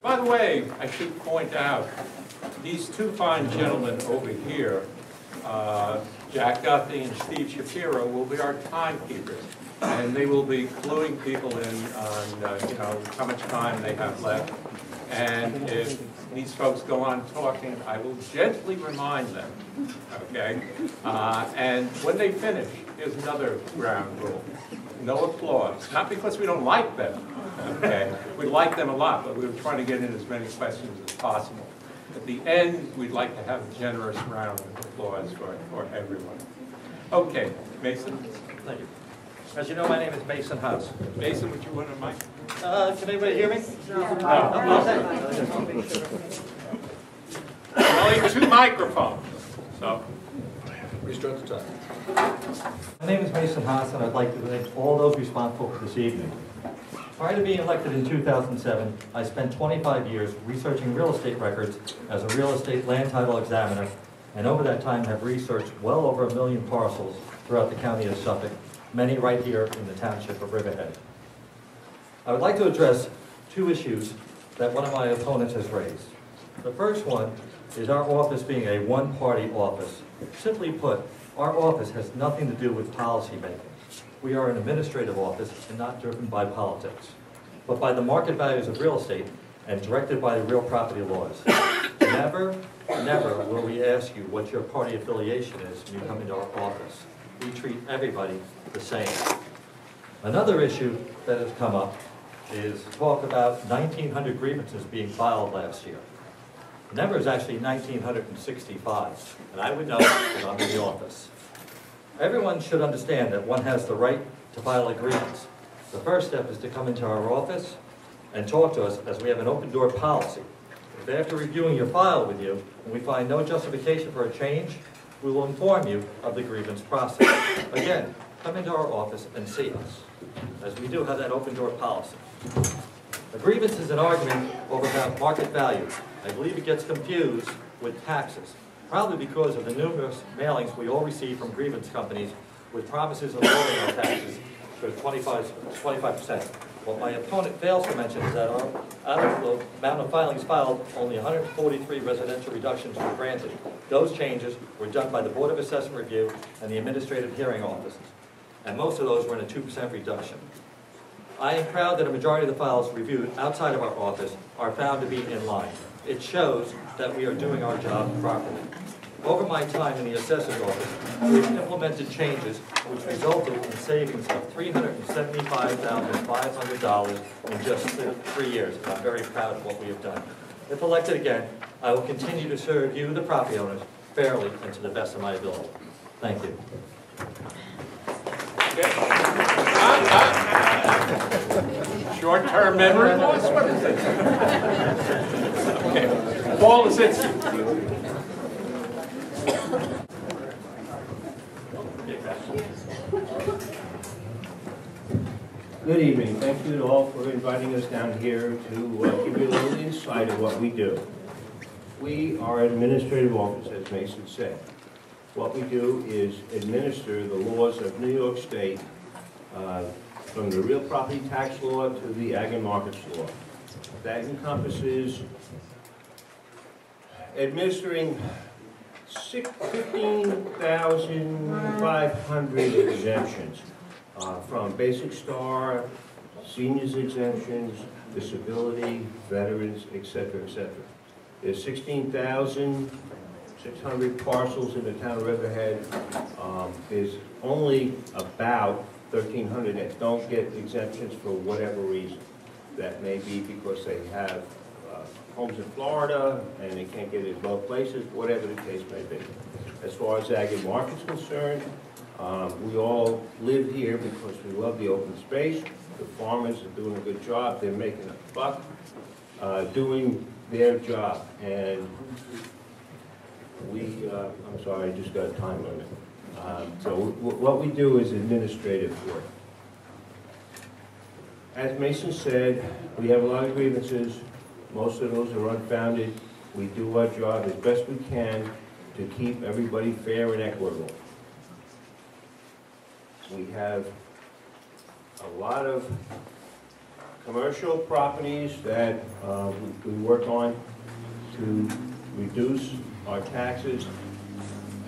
By the way, I should point out, these two fine gentlemen over here, Jack Guthrie and Steve Shapiro, will be our timekeepers. And they will be cluing people in on, how much time they have left. And if these folks go on talking, I will gently remind them, okay? And when they finish, here's another ground rule. No applause. Not because we don't like them, okay? We like them a lot, but we were trying to get in as many questions as possible. At the end, we'd like to have a generous round of applause for everyone. Okay, Mason. Thank you. As you know, my name is Mason Haas. Mason, would you want a mic? Can anybody hear me? No. Only two microphones. So, restart the time. My name is Mason Haas, and I'd like to thank all those responsible for this evening. Prior to being elected in 2007, I spent 25 years researching real estate records as a real estate land title examiner, and over that time have researched well over 1 million parcels throughout the county of Suffolk, many right here in the township of Riverhead. I would like to address two issues that one of my opponents has raised. The first one is our office being a one-party office. Simply put, our office has nothing to do with policy making. We are an administrative office and not driven by politics, but by the market values of real estate and directed by the real property laws. Never, never will we ask you what your party affiliation is when you come into our office. We treat everybody the same. Another issue that has come up is talk about 1,900 grievances being filed last year. The number is actually 1,965, and I would know because I'm in the office. Everyone should understand that one has the right to file a grievance. The first step is to come into our office and talk to us, as we have an open door policy. If after reviewing your file with you, and we find no justification for a change, we will inform you of the grievance process. Again, come into our office and see us, as we do have that open door policy. A grievance is an argument over about market value. I believe it gets confused with taxes, probably because of the numerous mailings we all receive from grievance companies with promises of lowering our taxes to 25%. What my opponent fails to mention is that out of the amount of filings filed, only 143 residential reductions were granted. Those changes were done by the Board of Assessment Review and the Administrative Hearing Offices, and most of those were in a 2% reduction. I am proud that a majority of the files reviewed outside of our office are found to be in line. It shows that we are doing our job properly. Over my time in the assessor's office, we've implemented changes which resulted in savings of $375,500 in just 3 years. And I'm very proud of what we have done. If elected again, I will continue to serve you, the property owners, fairly and to the best of my ability. Thank you. Short-term memory loss? What is it? Okay. Paul is it? Good evening. Thank you to all for inviting us down here to give you a little insight of what we do. We are an administrative office, as Mason said. What we do is administer the laws of New York State, from the real property tax law to the ag and markets law. That encompasses administering 15,500 exemptions, from basic star, seniors exemptions, disability, veterans, etc., etc. There's 16,600 parcels in the town of Riverhead. There's only about 1,300 that don't get exemptions for whatever reason. That may be because they have homes in Florida and they can't get it in both places, whatever the case may be. As far as ag and market's concerned, we all live here because we love the open space. The farmers are doing a good job. They're making a buck doing their job. And we, I'm sorry, I just got a time limit. So what we do is administrative work. As Mason said, we have a lot of grievances. Most of those are unfounded. We do our job as best we can to keep everybody fair and equitable. We have a lot of commercial properties that we work on to reduce our taxes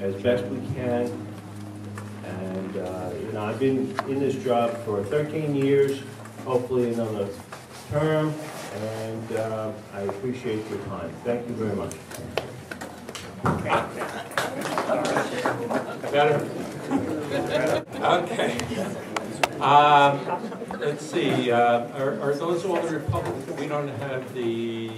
as best we can. And, you know, I've been in this job for 13 years, hopefully another term, and I appreciate your time. Thank you very much. Better? Okay. Let's see, are those all the Republicans? We don't have the,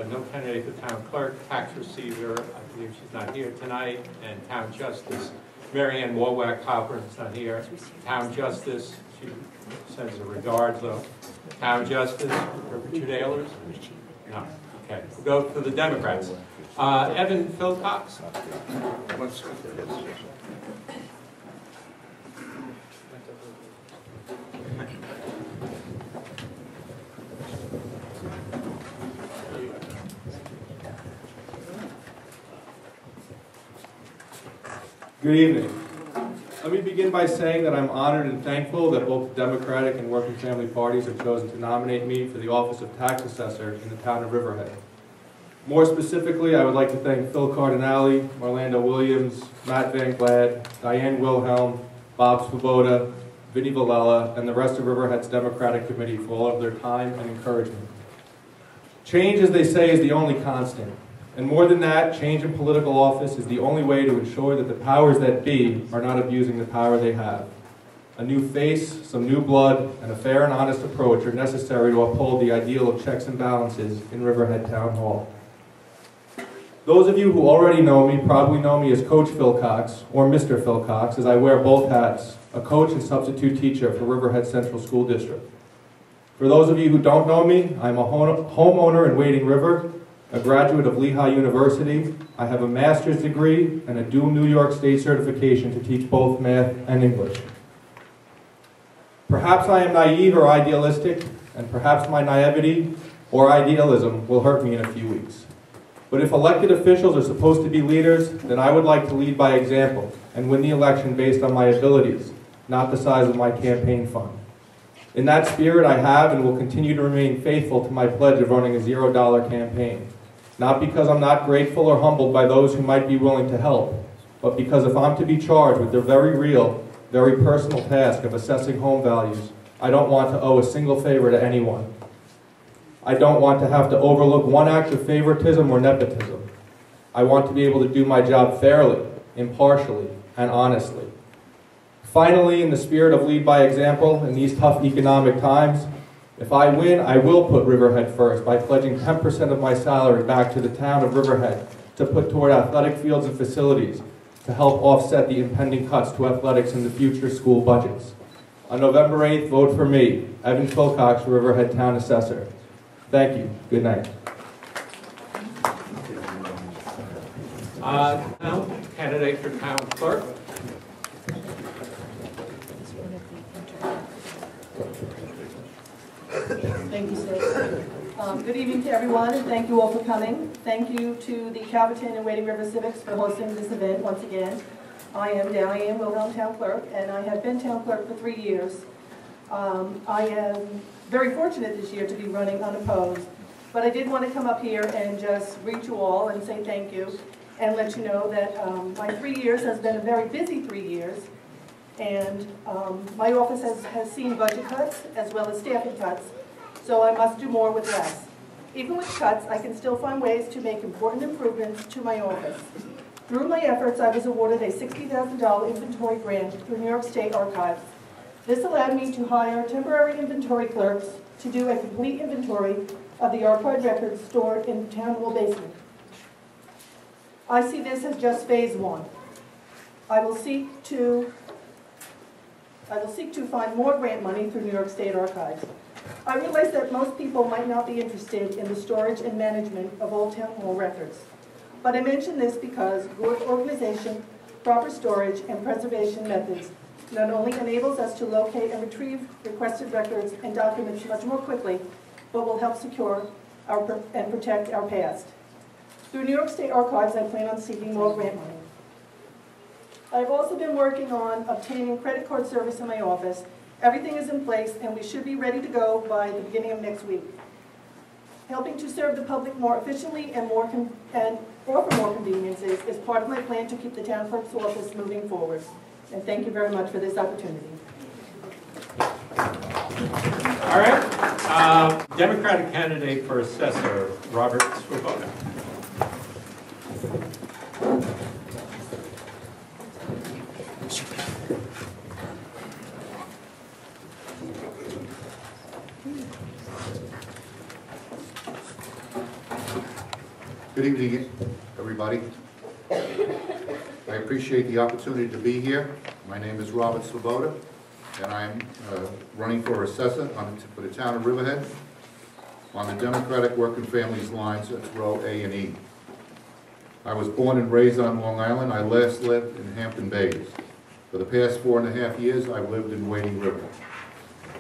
no candidate for town clerk, tax receiver, I believe she's not here tonight, and town justice. Mary Ann Warwack Halpern's not here. Town justice, she sends her regards though. Town justice, Richard Ehlers? No, okay. We'll go to the Democrats. Evan Philcox. Good evening. Let me begin by saying that I'm honored and thankful that both the Democratic and Working Family parties have chosen to nominate me for the office of tax assessor in the town of Riverhead. More specifically, I would like to thank Phil Cardinale, Orlando Williams, Matt Van Glad, Diane Wilhelm, Bob Svoboda, Vinnie Valella, and the rest of Riverhead's Democratic Committee for all of their time and encouragement. Change, as they say, is the only constant. And more than that, change in political office is the only way to ensure that the powers that be are not abusing the power they have. A new face, some new blood, and a fair and honest approach are necessary to uphold the ideal of checks and balances in Riverhead Town Hall. Those of you who already know me probably know me as Coach Philcox, or Mr. Philcox, as I wear both hats, a coach and substitute teacher for Riverhead Central School District. For those of you who don't know me, I'm a homeowner in Wading River, a graduate of Lehigh University. I have a master's degree and a dual New York State certification to teach both math and English. Perhaps I am naive or idealistic, and perhaps my naivety or idealism will hurt me in a few weeks. But if elected officials are supposed to be leaders, then I would like to lead by example and win the election based on my abilities, not the size of my campaign fund. In that spirit, I have and will continue to remain faithful to my pledge of running a $0 campaign. Not because I'm not grateful or humbled by those who might be willing to help, but because if I'm to be charged with the very real, very personal task of assessing home values, I don't want to owe a single favor to anyone. I don't want to have to overlook one act of favoritism or nepotism. I want to be able to do my job fairly, impartially, and honestly. Finally, in the spirit of lead by example in these tough economic times, if I win, I will put Riverhead first by pledging 10% of my salary back to the town of Riverhead to put toward athletic fields and facilities to help offset the impending cuts to athletics in the future school budgets. On November 8th, vote for me, Evan Philcox, Riverhead Town Assessor. Thank you. Good night. Now, candidate for town clerk. Thank you, sir. Good evening to everyone, and thank you all for coming. Thank you to the Calverton and Wading River Civics for hosting this event once again. I am Diane Wilhelm, town clerk, and I have been town clerk for 3 years. I am very fortunate this year to be running unopposed, but I did want to come up here and just greet you all and say thank you and let you know that my 3 years has been a very busy 3 years. And my office has seen budget cuts as well as staffing cuts, so I must do more with less. Even with cuts, I can still find ways to make important improvements to my office. Through my efforts, I was awarded a $60,000 inventory grant through New York State Archives. This allowed me to hire temporary inventory clerks to do a complete inventory of the archived records stored in the town hall basement. I see this as just phase one. I will seek to find more grant money through New York State Archives. I realize that most people might not be interested in the storage and management of all town hall records. But I mention this because good organization, proper storage, and preservation methods not only enables us to locate and retrieve requested records and documents much more quickly, but will help secure and protect our past. Through New York State Archives, I plan on seeking more grant money. I've also been working on obtaining credit card service in my office Everything is in place, and we should be ready to go by the beginning of next week. Helping to serve the public more efficiently and offer more conveniences is part of my plan to keep the town clerk's office moving forward. And thank you very much for this opportunity. All right. Democratic candidate for assessor, Robert Swoboda. Good evening, everybody. I appreciate the opportunity to be here. My name is Robert Swoboda, and I'm running for assessor for the town of Riverhead on the Democratic Working Families lines. That's row A and E. I was born and raised on Long Island. I last lived in Hampton Bays. For the past 4.5 years, I've lived in Wading River.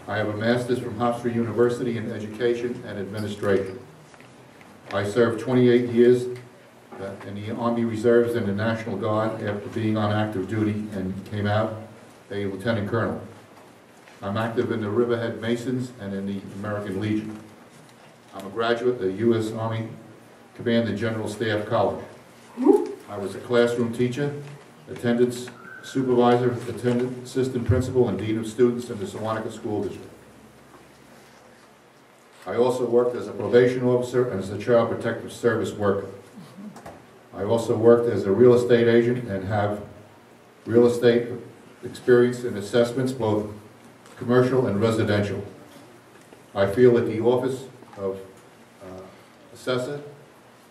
I have a master's from Hofstra University in Education and Administration. I served 28 years in the Army Reserves and the National Guard after being on active duty and came out a lieutenant colonel. I'm active in the Riverhead Masons and in the American Legion. I'm a graduate of the U.S. Army Command and General Staff College. I was a classroom teacher, attendance supervisor, attendant, assistant principal, and dean of students in the Sewanaka School District. I also worked as a probation officer and as a child protective service worker. I also worked as a real estate agent and have real estate experience in assessments, both commercial and residential. I feel that the office of assessor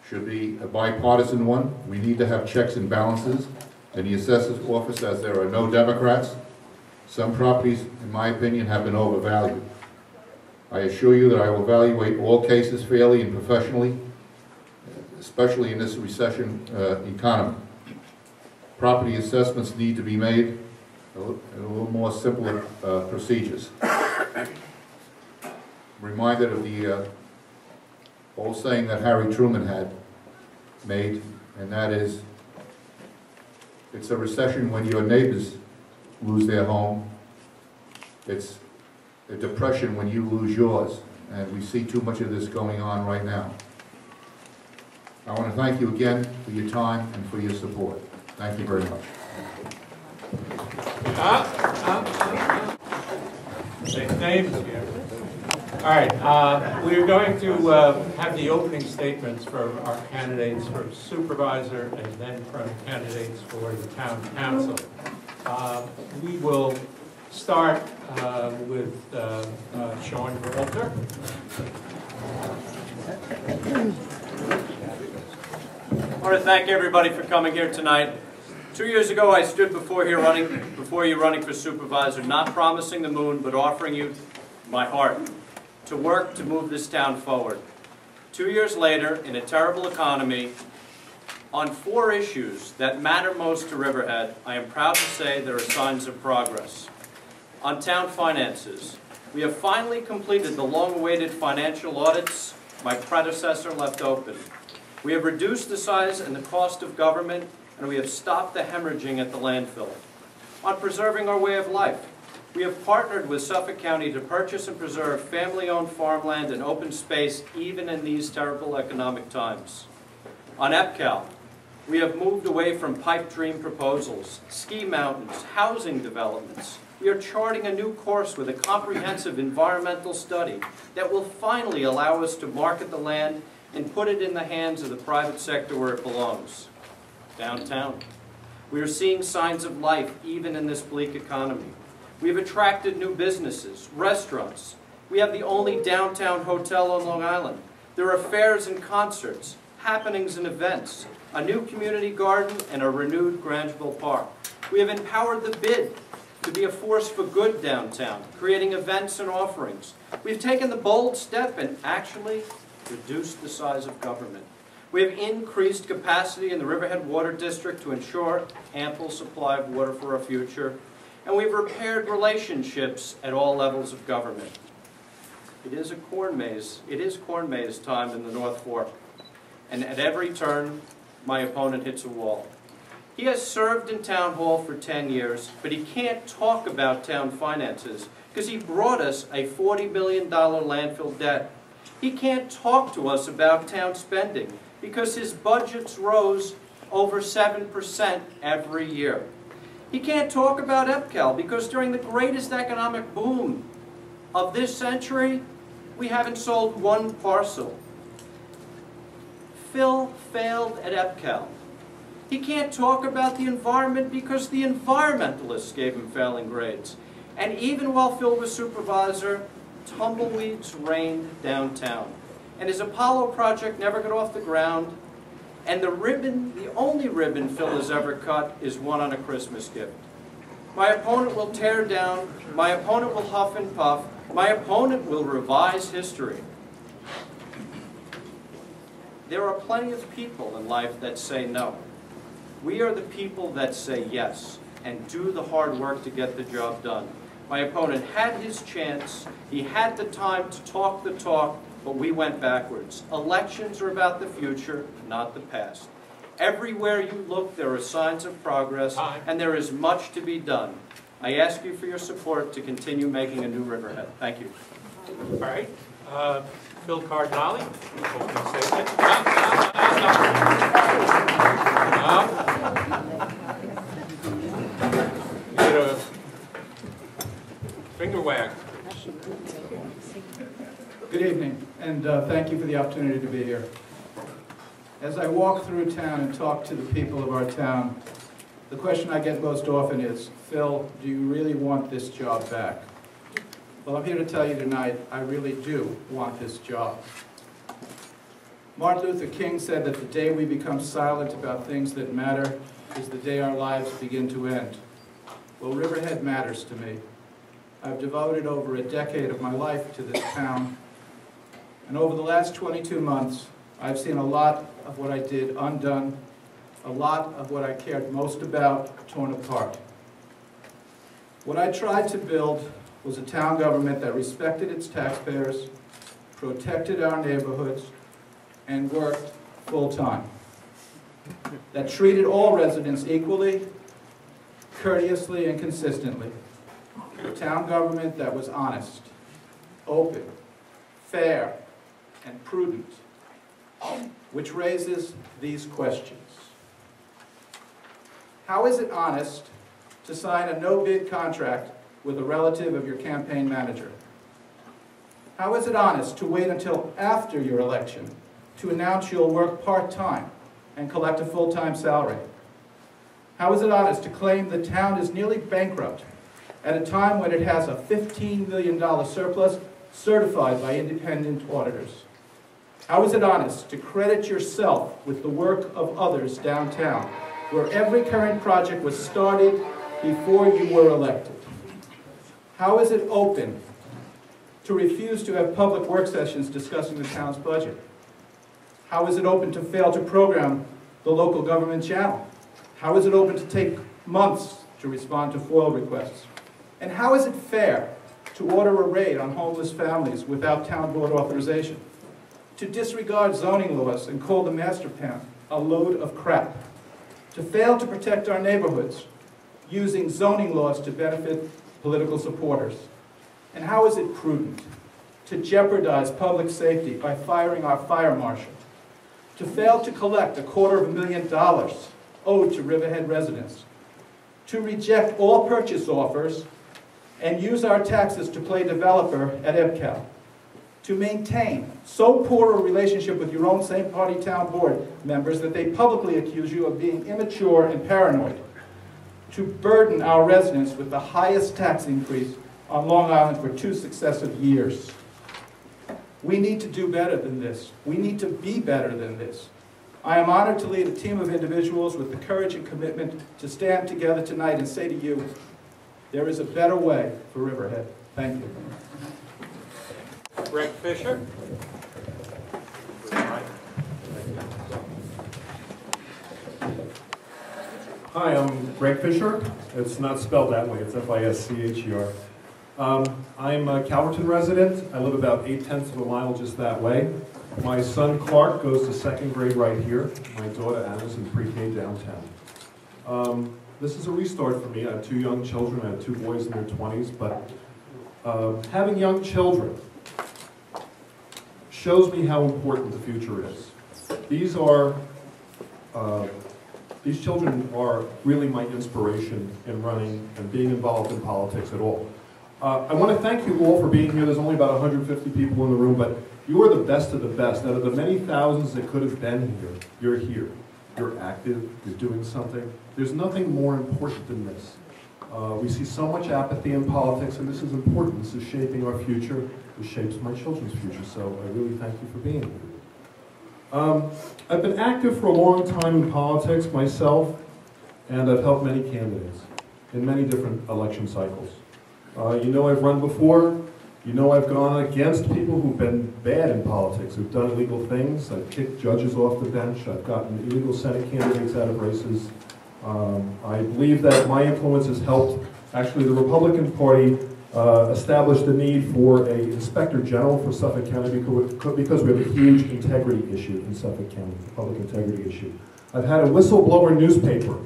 should be a bipartisan one. We need to have checks and balances in the assessor's office, as there are no Democrats. Some properties, in my opinion, have been overvalued. I assure you that I will evaluate all cases fairly and professionally, especially in this recession economy. Property assessments need to be made a little more simpler procedures. I'm reminded of the old saying that Harry Truman had made, and that is, it's a recession when your neighbors lose their home. It's a depression when you lose yours, and we see too much of this going on right now. I want to thank you again for your time and for your support. Thank you very much. Names here. All right, we're going to have the opening statements for our candidates for supervisor and then from candidates for the town council. We will start with Sean Walter. I want to thank everybody for coming here tonight. 2 years ago, I stood before you running for supervisor, not promising the moon, but offering you my heart to work to move this town forward. 2 years later, in a terrible economy, on 4 issues that matter most to Riverhead, I am proud to say there are signs of progress. On town finances, we have finally completed the long-awaited financial audits my predecessor left open. We have reduced the size and the cost of government, and we have stopped the hemorrhaging at the landfill. On preserving our way of life, we have partnered with Suffolk County to purchase and preserve family-owned farmland and open space even in these terrible economic times. On EPCAL, we have moved away from pipe dream proposals, ski mountains, housing developments. We are charting a new course with a comprehensive environmental study that will finally allow us to market the land and put it in the hands of the private sector where it belongs. Downtown, we are seeing signs of life even in this bleak economy. We have attracted new businesses, restaurants. We have the only downtown hotel on Long Island. There are fairs and concerts, happenings and events, a new community garden, and a renewed Grangeville Park. We have empowered the bid to be a force for good downtown, creating events and offerings. We've taken the bold step and actually reduced the size of government. We have increased capacity in the Riverhead Water District to ensure ample supply of water for our future. And we've repaired relationships at all levels of government. It is corn maze time in the North Fork. And at every turn, my opponent hits a wall. He has served in town hall for 10 years, but he can't talk about town finances because he brought us a $40 million landfill debt. He can't talk to us about town spending because his budgets rose over 7% every year. He can't talk about EPCAL because during the greatest economic boom of this century, we haven't sold one parcel. Phil failed at EPCAL. He can't talk about the environment because the environmentalists gave him failing grades. And even while Phil was supervisor, tumbleweeds reigned downtown. And his Apollo project never got off the ground. And the only ribbon Phil has ever cut is one on a Christmas gift. My opponent will tear down, my opponent will huff and puff, my opponent will revise history. There are plenty of people in life that say no. We are the people that say yes and do the hard work to get the job done. My opponent had his chance, he had the time to talk the talk, but we went backwards. Elections are about the future, not the past. Everywhere you look, there are signs of progress, and there is much to be done. I ask you for your support to continue making a new Riverhead. Thank you. All right. Phil Cardinale, opening statement. Get a finger wag. Good evening, and thank you for the opportunity to be here. As I walk through town and talk to the people of our town, the question I get most often is, Phil, do you really want this job back? Well, I'm here to tell you tonight, I really do want this job. Martin Luther King said that the day we become silent about things that matter is the day our lives begin to end. Well, Riverhead matters to me. I've devoted over a decade of my life to this town, and over the last 22 months, I've seen a lot of what I did undone, a lot of what I cared most about torn apart. What I tried to build was a town government that respected its taxpayers, protected our neighborhoods, and worked full-time. That treated all residents equally, courteously, and consistently. A town government that was honest, open, fair, and prudent, which raises these questions. How is it honest to sign a no-bid contract with a relative of your campaign manager? How is it honest to wait until after your election to announce you'll work part-time and collect a full-time salary? How is it honest to claim the town is nearly bankrupt at a time when it has a $15 million surplus certified by independent auditors? How is it honest to credit yourself with the work of others downtown, where every current project was started before you were elected? How is it open to refuse to have public work sessions discussing the town's budget? How is it open to fail to program the local government channel? How is it open to take months to respond to FOIL requests? And how is it fair to order a raid on homeless families without town board authorization? To disregard zoning laws and call the master plan a load of crap? To fail to protect our neighborhoods using zoning laws to benefit political supporters? And how is it prudent to jeopardize public safety by firing our fire marshal? To fail to collect $250,000 owed to Riverhead residents? To reject all purchase offers and use our taxes to play developer at EPCAL? To maintain so poor a relationship with your own same-party town board members that they publicly accuse you of being immature and paranoid? To burden our residents with the highest tax increase on Long Island for 2 successive years? We need to do better than this. We need to be better than this. I am honored to lead a team of individuals with the courage and commitment to stand together tonight and say to you, there is a better way for Riverhead. Thank you. Greg Fisher. Hi, I'm Greg Fisher. It's not spelled that way, it's F-I-S-C-H-E-R. I'm a Calverton resident. I live about 8/10 of a mile just that way. My son Clark goes to 2nd grade right here. My daughter Anna's in pre-K downtown. This is a restart for me. I have two young children. I have two boys in their 20s, but having young children shows me how important the future is. These children are really my inspiration in running and being involved in politics at all. I want to thank you all for being here. There's only about 150 people in the room, but you are the best of the best. Out of the many thousands that could have been here, you're here. You're active, you're doing something. There's nothing more important than this. We see so much apathy in politics, and this is important. This is shaping our future. This shapes my children's future, so I really thank you for being here. I've been active for a long time in politics myself, and I've helped many candidates in many different election cycles. You know I've run before. You know I've gone against people who've been bad in politics, who've done illegal things. I've kicked judges off the bench. I've gotten illegal Senate candidates out of races. I believe that my influence has helped, actually, the Republican Party establish the need for an Inspector General for Suffolk County because we have a huge integrity issue in Suffolk County, a public integrity issue. I've had a whistleblower newspaper,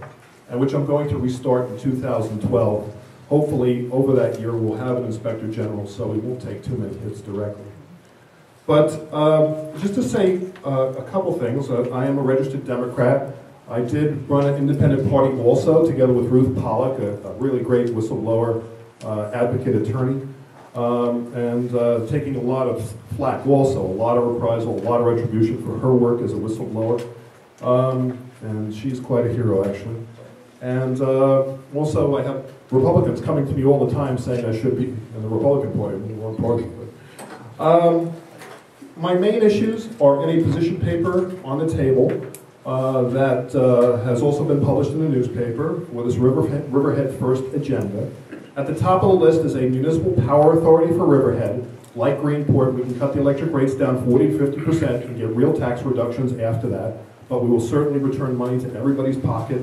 which I'm going to restart in 2012. Hopefully, over that year, we'll have an Inspector General, so we won't take too many hits directly. But just to say a couple things, I am a registered Democrat. I did run an independent party also, together with Ruth Pollack, a really great whistleblower advocate attorney, and taking a lot of flack also, a lot of reprisal, a lot of retribution for her work as a whistleblower. And she's quite a hero, actually. And also, I have Republicans coming to me all the time saying I should be in the Republican Party, in the wrong party. But, my main issues are in a position paper on the table that has also been published in the newspaper for this Riverhead First agenda. At the top of the list is a municipal power authority for Riverhead. Like Greenport, we can cut the electric rates down 40 to 50% and get real tax reductions after that, but we will certainly return money to everybody's pocket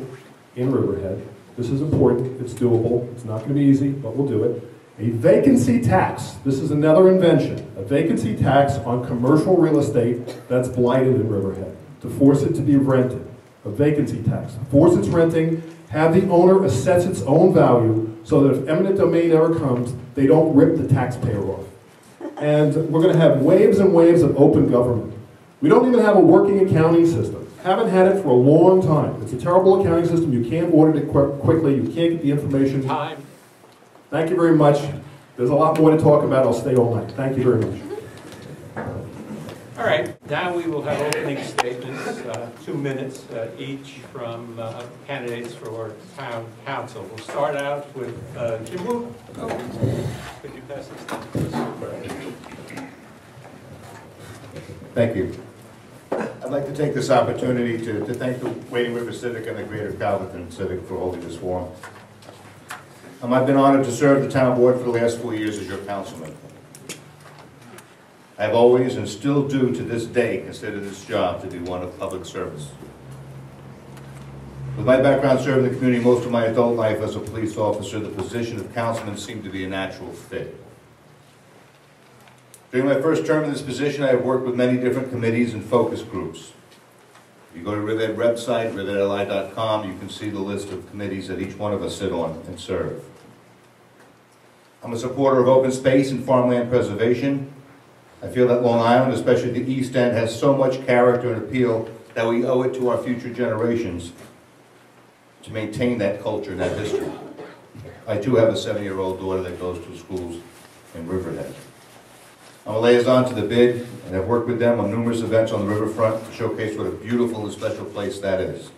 in Riverhead. This is important, it's doable, it's not going to be easy, but we'll do it. A vacancy tax, this is another invention, a vacancy tax on commercial real estate that's blighted in Riverhead, to force it to be rented. A vacancy tax, force its renting, have the owner assess its own value so that if eminent domain ever comes, they don't rip the taxpayer off. And we're going to have waves and waves of open government. We don't even have a working accounting system. Haven't had it for a long time. It's a terrible accounting system. You can't audit it quickly. You can't get the information. Time. Thank you very much. There's a lot more to talk about. I'll stay all night. Thank you very much. All right, now we will have opening statements, 2 minutes each from candidates for town council. We'll start out with Jim Wu. Could you pass this down, please? Thank you. I'd like to take this opportunity to thank the Wading River Civic and the Greater Calverton Civic for holding this forum. I've been honored to serve the town board for the last 4 years as your councilman. I've always and still do to this day consider this job to be one of public service. With my background serving the community most of my adult life as a police officer, the position of councilman seemed to be a natural fit. During my first term in this position, I have worked with many different committees and focus groups. If you go to Riverhead website, riverheadli.com, you can see the list of committees that each one of us sit on and serve. I'm a supporter of open space and farmland preservation. I feel that Long Island, especially the East End, has so much character and appeal that we owe it to our future generations to maintain that culture and that history. I too have a 7-year-old daughter that goes to schools in Riverhead. I'm a liaison to the BID and have worked with them on numerous events on the riverfront to showcase what a beautiful and special place that is.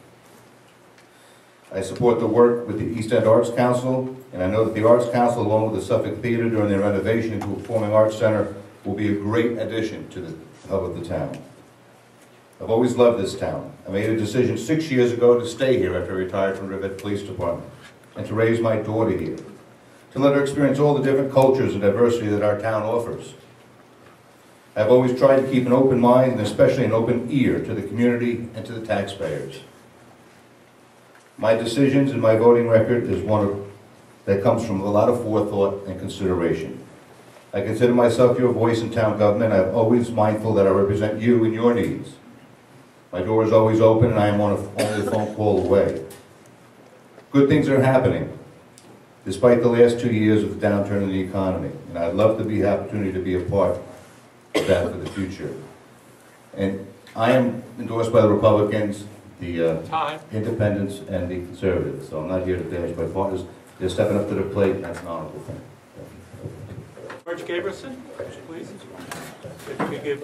I support the work with the East End Arts Council, and I know that the Arts Council, along with the Suffolk Theater during their renovation into a performing arts center, will be a great addition to the hub of the town. I've always loved this town. I made a decision 6 years ago to stay here after I retired from Riverhead Police Department and to raise my daughter here, to let her experience all the different cultures and diversity that our town offers. I've always tried to keep an open mind and especially an open ear to the community and to the taxpayers. My decisions and my voting record is one that comes from a lot of forethought and consideration. I consider myself your voice in town government. I'm always mindful that I represent you and your needs. My door is always open and I am only a phone call away. Good things are happening, despite the last 2 years of downturn in the economy. And I'd love to be the opportunity to be a part of that for the future. And I am endorsed by the Republicans, the Independents, and the Conservatives. So I'm not here to damage my partners. They're stepping up to the plate. That's an honorable thing. George Gabrielson, please. If you could give,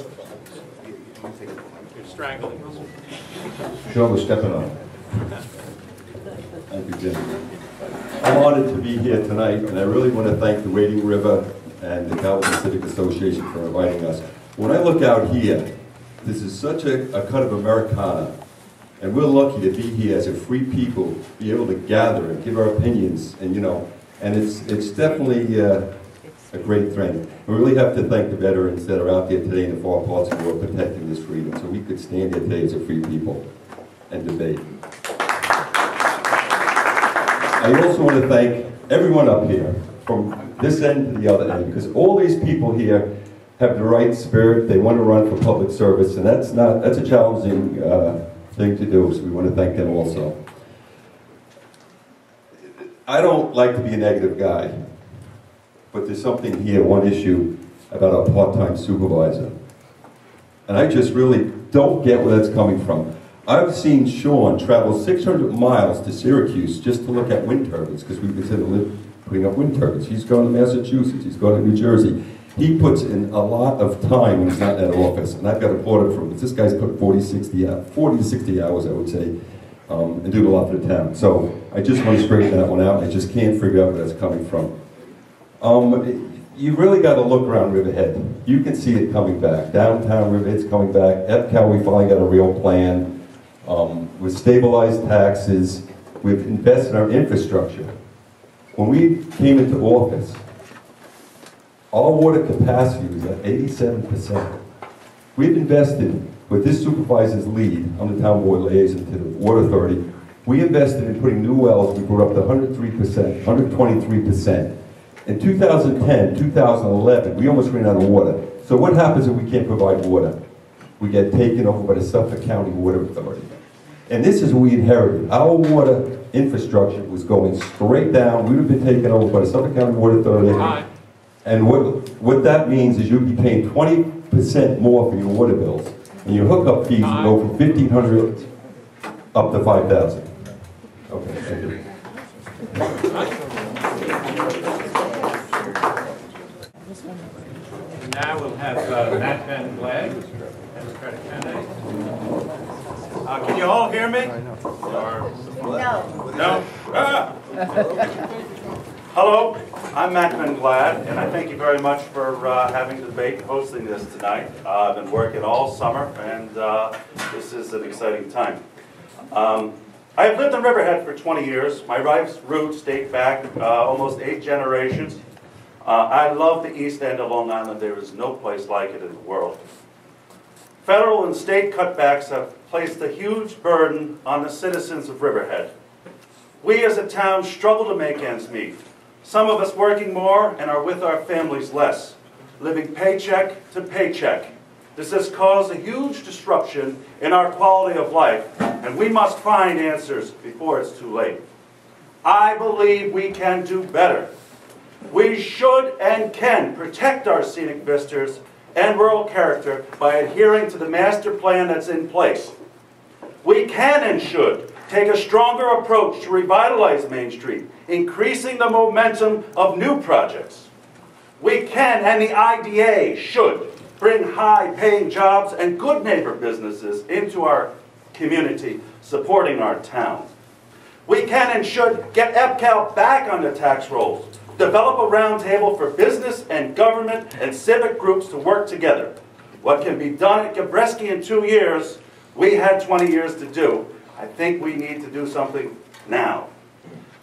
you're strangling. Sure, we're stepping up. Thank you, Jim. I'm honored to be here tonight, and I really want to thank the Wading River and the Calverton Civic Association for inviting us. When I look out here, this is such a kind of Americana, and we're lucky to be here as a free people, be able to gather and give our opinions, and and it's definitely a great thing. We really have to thank the veterans that are out there today in the far parts of the world protecting this freedom, so we could stand here today as a free people and debate. I also want to thank everyone up here, from this end to the other end, because all these people here have the right spirit. They want to run for public service, and that's a challenging thing to do, so we want to thank them also. I don't like to be a negative guy, but there's something here, one issue about a part-time supervisor. And I just really don't get where that's coming from. I've seen Sean travel 600 miles to Syracuse just to look at wind turbines, because we consider putting up wind turbines. He's gone to Massachusetts, he's gone to New Jersey. He puts in a lot of time when he's not in that office, and I've got to applaud him for it. This guy's put 40 to 60 hours, I would say, and doing a lot for the town. So I just want to straighten that one out. I just can't figure out where that's coming from. You really got to look around Riverhead. You can see it coming back. Downtown Riverhead's coming back. EPCAL, we finally got a real plan. With stabilized taxes, we've invested in our infrastructure. When we came into office, our water capacity was at 87%. We've invested, with this supervisor's lead, I'm the town board liaison to the Water Authority, we invested in putting new wells. We brought up to 103%, 123%. In 2010, 2011, we almost ran out of water. So what happens if we can't provide water? We get taken over by the Suffolk County Water Authority. And this is what we inherited. Our water infrastructure was going straight down. We would have been taken over by the Suffolk County Water Authority. And what that means is you'd be paying 20% more for your water bills. And your hookup fees would go from $1,500 up to $5,000. Okay, thank you. Now we'll have Matt Van Glad, Democratic candidate. Can you all hear me? No? Ah! Hello, I'm Matt Van Glad, and I thank you very much for having the debate and hosting this tonight. I've been working all summer, and this is an exciting time. I have lived in Riverhead for 20 years. My life's roots date back almost 8 generations. I love the east end of Long Island. There is no place like it in the world. Federal and state cutbacks have placed a huge burden on the citizens of Riverhead. We as a town struggle to make ends meet. Some of us working more and are with our families less, living paycheck to paycheck. This has caused a huge disruption in our quality of life, and we must find answers before it's too late. I believe we can do better. We should and can protect our scenic vistas and rural character by adhering to the master plan that's in place. We can and should take a stronger approach to revitalize Main Street, increasing the momentum of new projects. We can, and the IDA should, bring high-paying jobs and good neighbor businesses into our community, supporting our town. We can and should get EPCAL back on the tax rolls, develop a roundtable for business and government and civic groups to work together. What can be done at Gabreski in 2 years, we had 20 years to do. I think we need to do something now.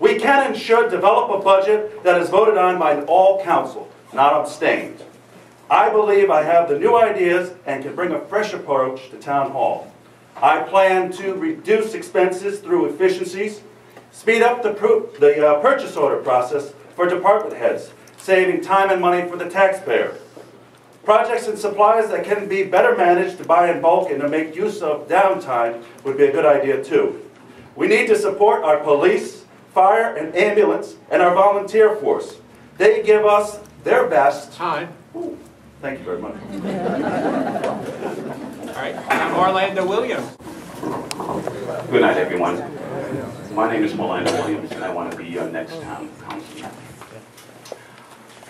We can and should develop a budget that is voted on by all council, not abstained. I believe I have the new ideas and can bring a fresh approach to Town Hall. I plan to reduce expenses through efficiencies, speed up the purchase order process for department heads, saving time and money for the taxpayer. Projects and supplies that can be better managed to buy in bulk and to make use of downtime would be a good idea too. We need to support our police, fire, and ambulance, and our volunteer force. They give us their best. Time. Ooh, thank you very much. All right, I'm Orlando Williams. Good night, everyone. My name is Orlando Williams, and I want to be your next town councilman.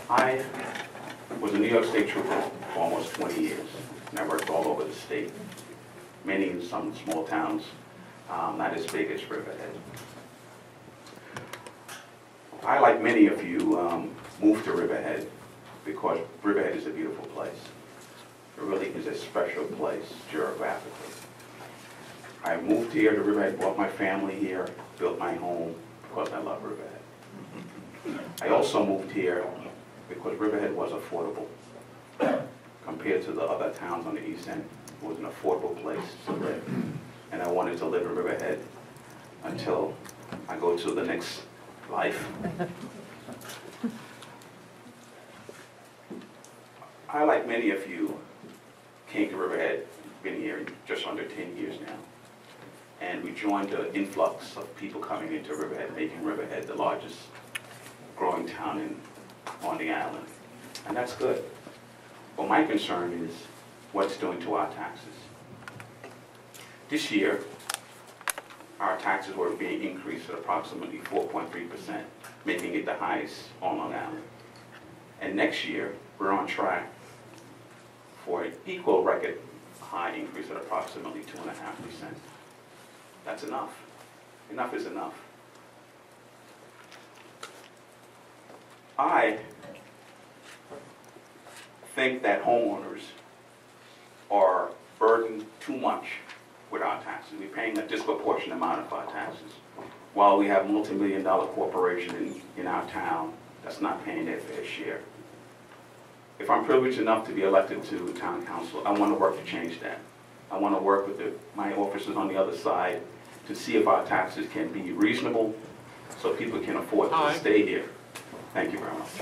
I was a New York State trooper for almost 20 years, and I worked all over the state, many in some small towns, not as big as Riverhead. I, like many of you, moved to Riverhead because Riverhead is a beautiful place. It really is a special place geographically. I moved here to Riverhead, brought my family here, built my home because I love Riverhead. I also moved here because Riverhead was affordable. Compared to the other towns on the East End, it was an affordable place to live. And I wanted to live in Riverhead until I go to the next life. I, like many of you, came to Riverhead, been here just under 10 years now. And we joined the influx of people coming into Riverhead, making Riverhead the largest growing town on the island. And that's good. But my concern is what it's doing to our taxes. This year, our taxes were being increased at approximately 4.3%, making it the highest on Long Island. And next year, we're on track for an equal record high increase at approximately 2.5%. That's enough. Enough is enough. I think that homeowners are burdened too much with our taxes. We're paying a disproportionate amount of our taxes, while we have a multi-million-dollar corporation in our town that's not paying their fair share. If I'm privileged enough to be elected to town council, I want to work to change that. I want to work with my officers on the other side to see if our taxes can be reasonable so people can afford to stay here. Thank you very much.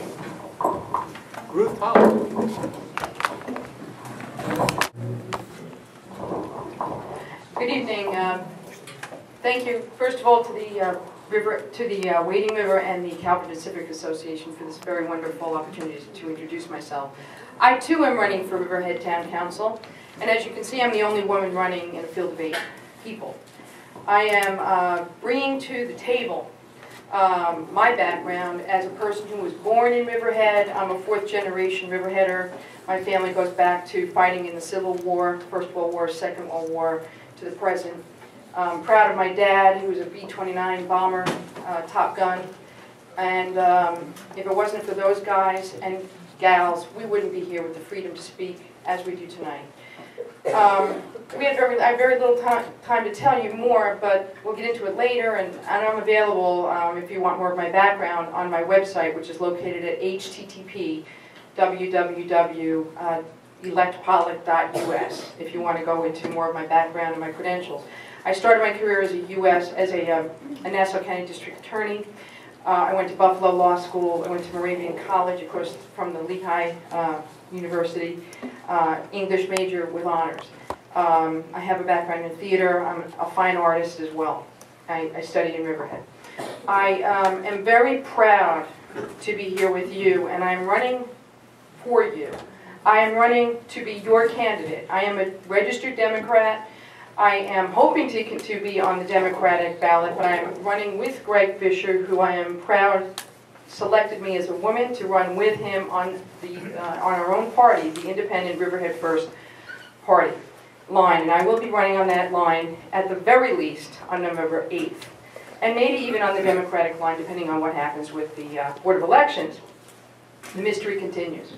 Ruth Holland. Good evening. Thank you, first of all, to the Wading River and the Calverton Civic Association for this very wonderful opportunity to introduce myself. I too am running for Riverhead Town Council, and as you can see, I'm the only woman running in a field of 8 people. I am bringing to the table my background as a person who was born in Riverhead. I'm a 4th generation Riverheader. My family goes back to fighting in the Civil War, First World War, Second World War, to the present. I'm proud of my dad, who was a B-29 bomber, Top Gun. And if it wasn't for those guys and gals, we wouldn't be here with the freedom to speak as we do tonight. I have very little time to tell you more, but we'll get into it later, and I'm available if you want more of my background on my website, which is located at http://www.electpolic.us if you want to go into more of my background and my credentials. I started my career as a Nassau County District Attorney. I went to Buffalo Law School. I went to Moravian College, of course, from the Lehigh University, English major with honors. I have a background in theater. I'm a fine artist as well. I studied in Riverhead. I am very proud to be here with you, and I'm running for you. I am running to be your candidate. I am a registered Democrat. I am hoping to be on the Democratic ballot, but I am running with Greg Fisher, who I am proud selected me as a woman to run with him on our own party, the Independent Riverhead First Party line. And I will be running on that line at the very least on November 8th. And maybe even on the Democratic line, depending on what happens with the Board of Elections. The mystery continues.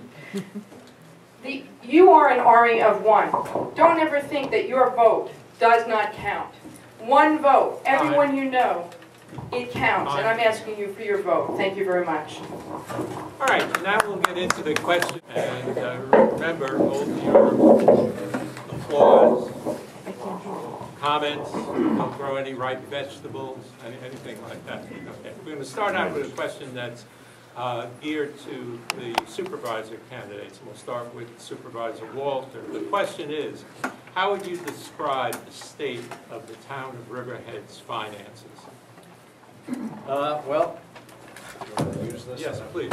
You are an army of one. Don't ever think that your vote does not count. One vote, everyone you know, it counts. And I'm asking you for your vote. Thank you very much. All right, now we'll get into the question. And remember, hold your applause, comments, don't throw any ripe vegetables, anything like that. Okay. We're going to start out with a question that's geared to the supervisor candidates. We'll start with Supervisor Walter. The question is, how would you describe the state of the town of Riverhead's finances? Well, Use this? Yes, please.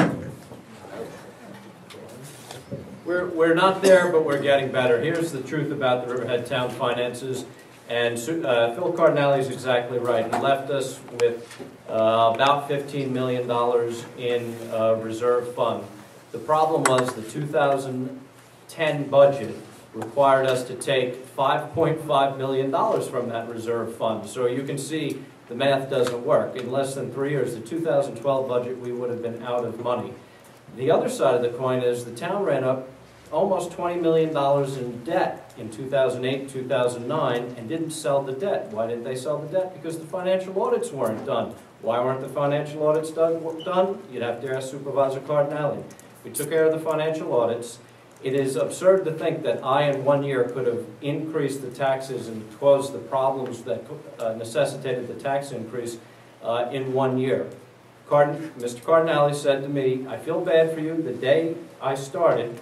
we're not there, but we're getting better. Here's the truth about the Riverhead Town finances. And Phil Cardinale is exactly right. He left us with about $15 million in reserve fund. The problem was the 2010 budget required us to take $5.5 million from that reserve fund. So you can see the math doesn't work. In less than 3 years, the 2012 budget, we would have been out of money. The other side of the coin is the town ran up almost $20 million in debt in 2008, 2009, and didn't sell the debt. Why didn't they sell the debt? Because the financial audits weren't done. Why weren't the financial audits done? You'd have to ask Supervisor Cardinale. We took care of the financial audits. It is absurd to think that I, in 1 year, could have increased the taxes and caused the problems that necessitated the tax increase in 1 year. Mr. Cardinale said to me, I feel bad for you. The day I started,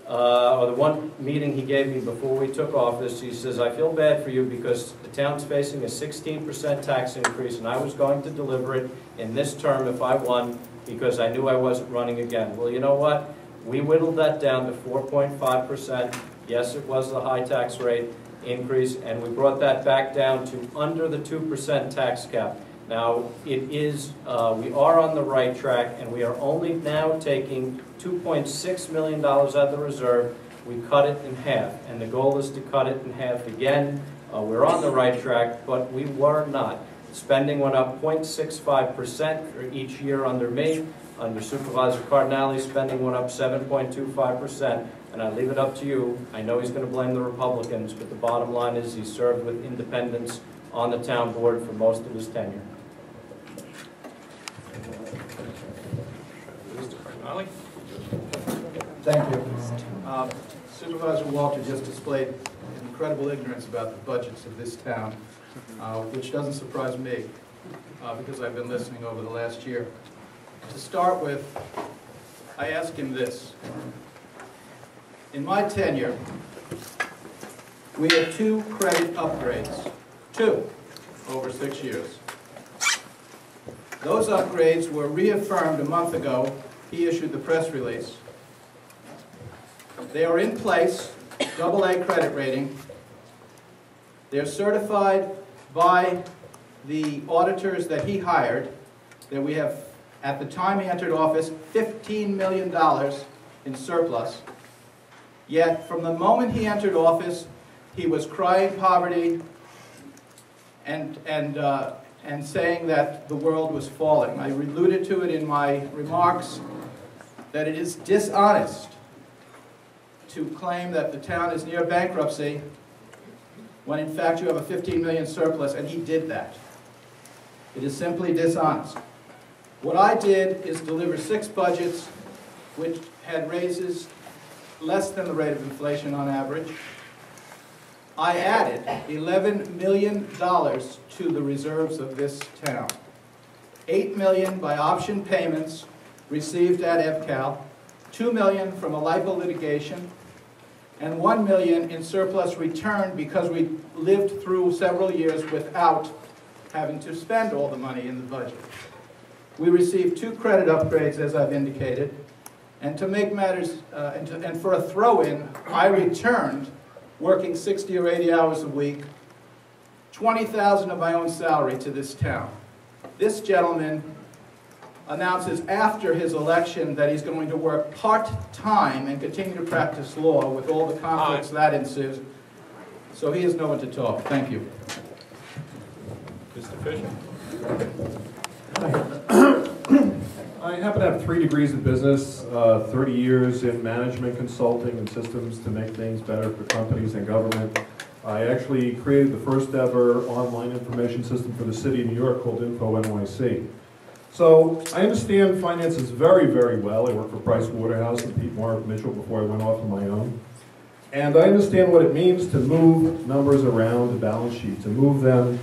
or the one meeting he gave me before we took office, he says, I feel bad for you because the town's facing a 16% tax increase and I was going to deliver it in this term if I won because I knew I wasn't running again. Well, you know what? We whittled that down to 4.5%. Yes, it was the high tax rate increase, and we brought that back down to under the 2% tax cap. Now, it is, we are on the right track, and we are only now taking $2.6 million out of the reserve. We cut it in half, and the goal is to cut it in half again. We're on the right track, but we were not. Spending went up 0.65% for each year under me. Under Supervisor Cardinale, spending went up 7.25%, and I leave it up to you. I know he's going to blame the Republicans, but the bottom line is he served with independence on the town board for most of his tenure. Thank you. Supervisor Walter just displayed incredible ignorance about the budgets of this town, which doesn't surprise me because I've been listening over the last year. To start with, I ask him this. In my tenure, we had 2 credit upgrades, 2, over 6 years. Those upgrades were reaffirmed a month ago. He issued the press release. They are in place, AA credit rating. They're certified by the auditors that he hired, that we have, at the time he entered office, $15 million in surplus. Yet, from the moment he entered office, he was crying poverty and saying that the world was falling. I alluded to it in my remarks that it is dishonest to claim that the town is near bankruptcy when in fact you have a $15 million surplus, and he did that. It is simply dishonest. What I did is deliver 6 budgets which had raises less than the rate of inflation on average. I added $11 million to the reserves of this town. $8 million by option payments received at EVCAL, $2 million from a LIPA litigation, and $1 million in surplus returned because we lived through several years without having to spend all the money in the budget. We received 2 credit upgrades, as I've indicated, and to make matters, and for a throw-in, I returned, working 60 or 80 hours a week, $20,000 of my own salary to this town. This gentleman announces after his election that he's going to work part-time and continue to practice law with all the conflicts that ensues. So he has no one to talk. Thank you. Mr. Fisher? I happen to have 3 degrees in business, 30 years in management consulting and systems to make things better for companies and government. I actually created the first ever online information system for the city of New York called Info NYC. So I understand finances very, very well. I worked for Price Waterhouse and Pete Mark Mitchell before I went off on my own. And I understand what it means to move numbers around the balance sheet, to move them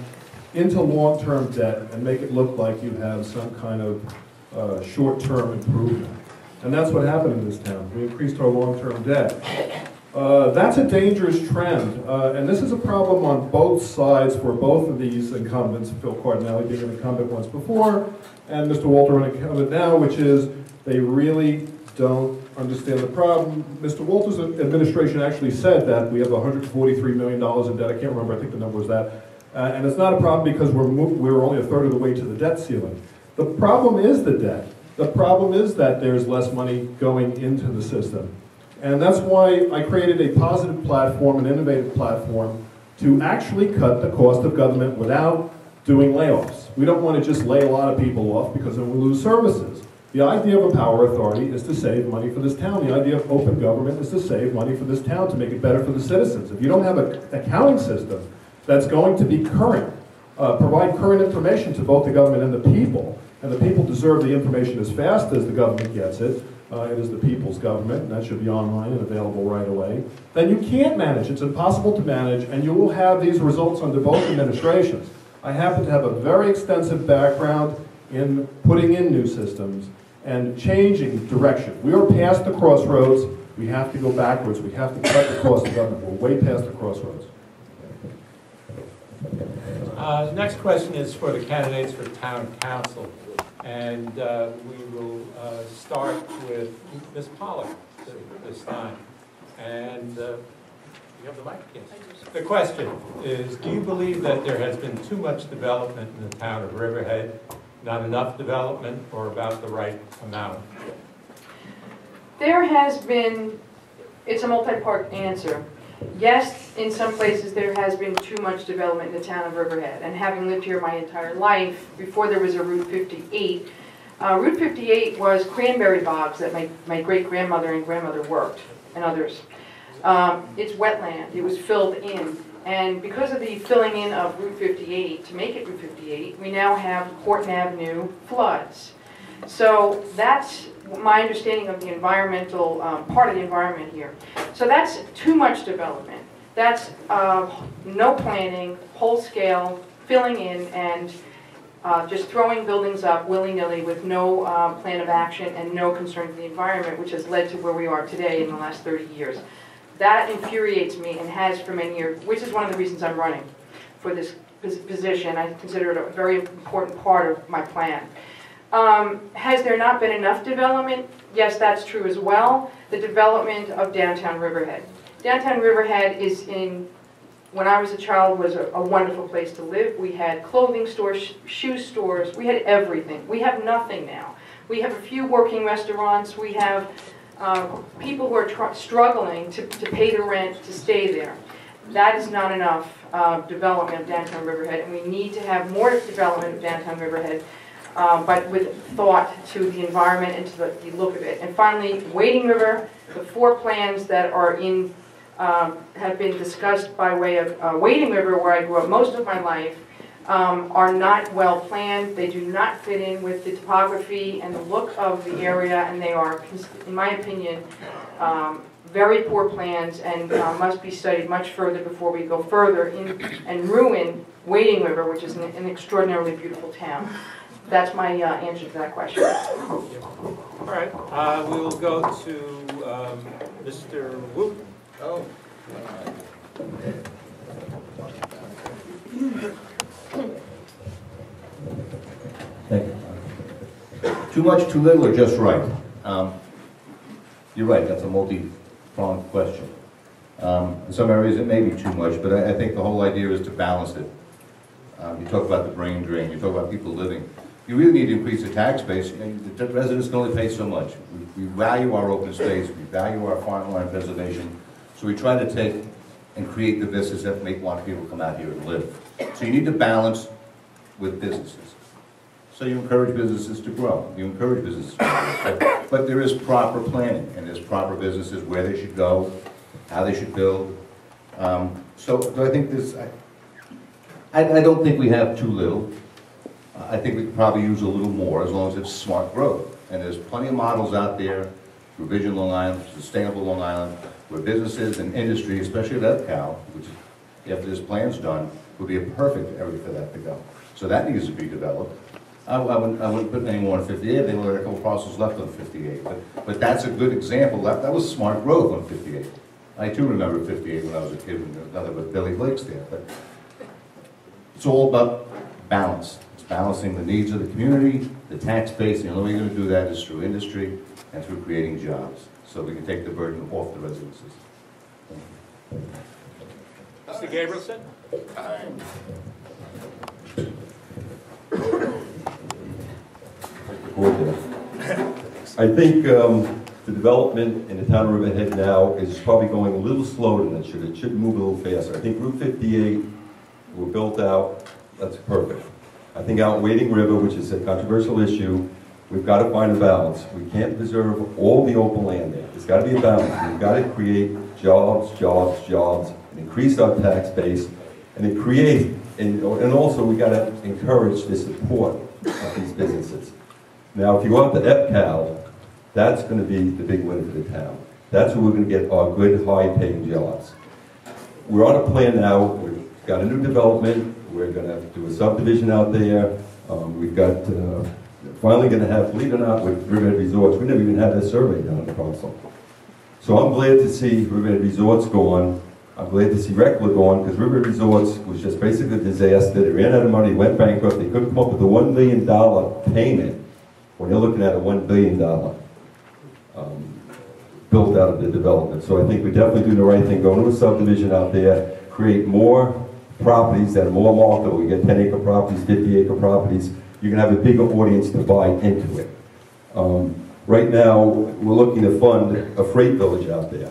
into long-term debt and make it look like you have some kind of short-term improvement. And that's what happened in this town. We increased our long-term debt. That's a dangerous trend, and this is a problem on both sides for both of these incumbents, Phil Cardinelli being an incumbent once before, and Mr. Walter an incumbent now, which is they really don't understand the problem. Mr. Walter's administration actually said that we have $143 million in debt. I can't remember, I think the number was that. And it's not a problem because we're only a third of the way to the debt ceiling. The problem is the debt. The problem is that there's less money going into the system. And that's why I created a positive platform, an innovative platform, to actually cut the cost of government without doing layoffs. We don't want to just lay a lot of people off because then we lose services. The idea of a power authority is to save money for this town. The idea of open government is to save money for this town, to make it better for the citizens. If you don't have an accounting system that's going to be current, provide current information to both the government and the people deserve the information as fast as the government gets it. It is the people's government, and that should be online and available right away. Then you can't manage. It's impossible to manage, and you will have these results under both administrations. I happen to have a very extensive background in putting in new systems and changing direction. We are past the crossroads. We have to go backwards. We have to cut the cost of government. We're way past the crossroads. Next question is for the candidates for town council. And we will start with Ms. Pollock this time. And you have the mic? Yes. The question is, do you believe that there has been too much development in the town of Riverhead, not enough development, or about the right amount? There has been, it's a multi-part answer. Yes, in some places there has been too much development in the town of Riverhead, and having lived here my entire life, before there was a Route 58, Route 58 was cranberry bogs that my great-grandmother and grandmother worked, and others. It's wetland, it was filled in, and because of the filling in of Route 58, to make it Route 58, we now have Horton Avenue floods. So that's my understanding of the environmental part of the environment here. So that's too much development. That's no planning, whole scale, filling in, and just throwing buildings up willy-nilly with no plan of action and no concern for the environment, which has led to where we are today in the last 30 years. That infuriates me and has for many years, which is one of the reasons I'm running for this position. I consider it a very important part of my plan. Has there not been enough development? Yes, that's true as well. The development of downtown Riverhead. Downtown Riverhead is when I was a child, was a wonderful place to live. We had clothing stores, shoe stores, we had everything. We have nothing now. We have a few working restaurants. We have people who are struggling to pay the rent to stay there. That is not enough development of downtown Riverhead, and we need to have more development of downtown Riverhead. But with thought to the environment and to the look of it. And finally, Wading River, the 4 plans that are in, have been discussed by way of Wading River, where I grew up most of my life, are not well planned. They do not fit in with the topography and the look of the area, and they are, in my opinion, very poor plans and must be studied much further before we go further in and ruin Wading River, which is an extraordinarily beautiful town. That's my answer to that question. All right, we will go to Mr. Wu. Oh. Thank you. Too much, too little, or just right? You're right, that's a multi-pronged question. In some areas it may be too much, but I think the whole idea is to balance it. You talk about the brain drain, you talk about people living. You really need to increase the tax base. The residents can only pay so much. We value our open space, we value our farmland preservation, so we try to take and create the business that make want people come out here and live. So you need to balance with businesses. So you encourage businesses to grow. You encourage businesses to grow. But there is proper planning, and there's proper businesses where they should go, how they should build. So do I think this, I don't think we have too little. I think we could probably use a little more as long as it's smart growth. And there's plenty of models out there, through Vision Long Island, Sustainable Long Island, where businesses and industry, especially at EPCAL, which after this plan's done, would be a perfect area for that to go. So that needs to be developed. I wouldn't put any more on 58. They only had a couple parcels left on 58. But that's a good example. That was smart growth on 58. I too remember 58 when I was a kid, and there was nothing but Billy Blake's there. But it's all about balance. It's balancing the needs of the community, the tax base. The only way you're going to do that is through industry and through creating jobs, so we can take the burden off the residences. Mr. Gabrielson? I think the development in the town of Riverhead now is probably going a little slower than it should. It should move a little faster. I think Route 58, we're built out, that's perfect. I think out Wading River, which is a controversial issue, we've got to find a balance. We can't preserve all the open land there. There's got to be a balance. We've got to create jobs, jobs, jobs, and increase our tax base, and create, and also we got to encourage the support of these businesses. Now, if you go out to EPCAL, that's going to be the big winner for the town. That's where we're going to get our good, high-paying jobs. We're on a plan now. We've got a new development. We're going to do a subdivision out there. We've got, finally going to have, believe it or not, with Riverhead Resorts, we never even had a survey done on the parcel. So I'm glad to see Riverhead Resorts go on. I'm glad to see Reckler go on, because Riverhead Resorts was just basically a disaster. They ran out of money, went bankrupt. They couldn't come up with a $1 million payment when they're looking at a $1 billion built out of the development. So I think we're definitely doing the right thing, going to a subdivision out there, create more properties that are more marketable. You get 10-acre properties, 50-acre properties. You're going to have a bigger audience to buy into it. Right now, we're looking to fund a freight village out there.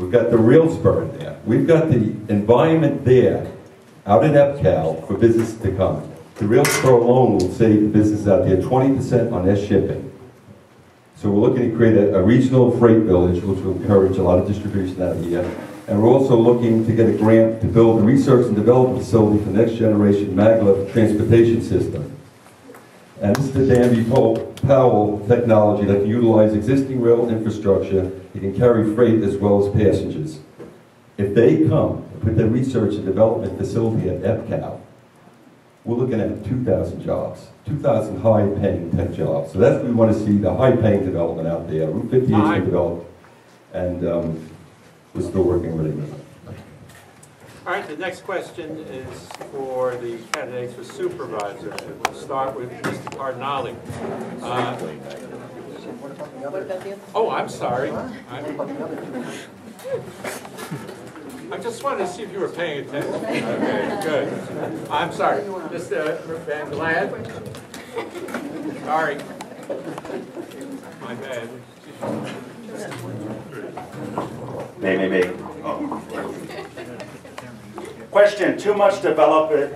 We've got the rail spur there. We've got the environment there, out in EPCAL, for businesses to come. The rail spur alone will save the businesses out there 20% on their shipping. So we're looking to create a regional freight village, which will encourage a lot of distribution out here. And we're also looking to get a grant to build a research and development facility for next generation maglev transportation system. And this is the Danby Powell technology that can utilize existing rail infrastructure. It can carry freight as well as passengers. If they come and put their research and development facility at EPCAL, we're looking at 2,000 jobs, 2,000 high-paying tech jobs. So that's what we want to see, the high-paying development out there. Route 58 has been developed, and we're still working really good. All right, the next question is for the candidates for supervisor. We'll start with Mr. Cardinale. Oh, I'm sorry. I just wanted to see if you were paying attention. Okay, good. I'm sorry. Mr. Van Glad? Sorry. My bad. Me. Oh. Question, too much development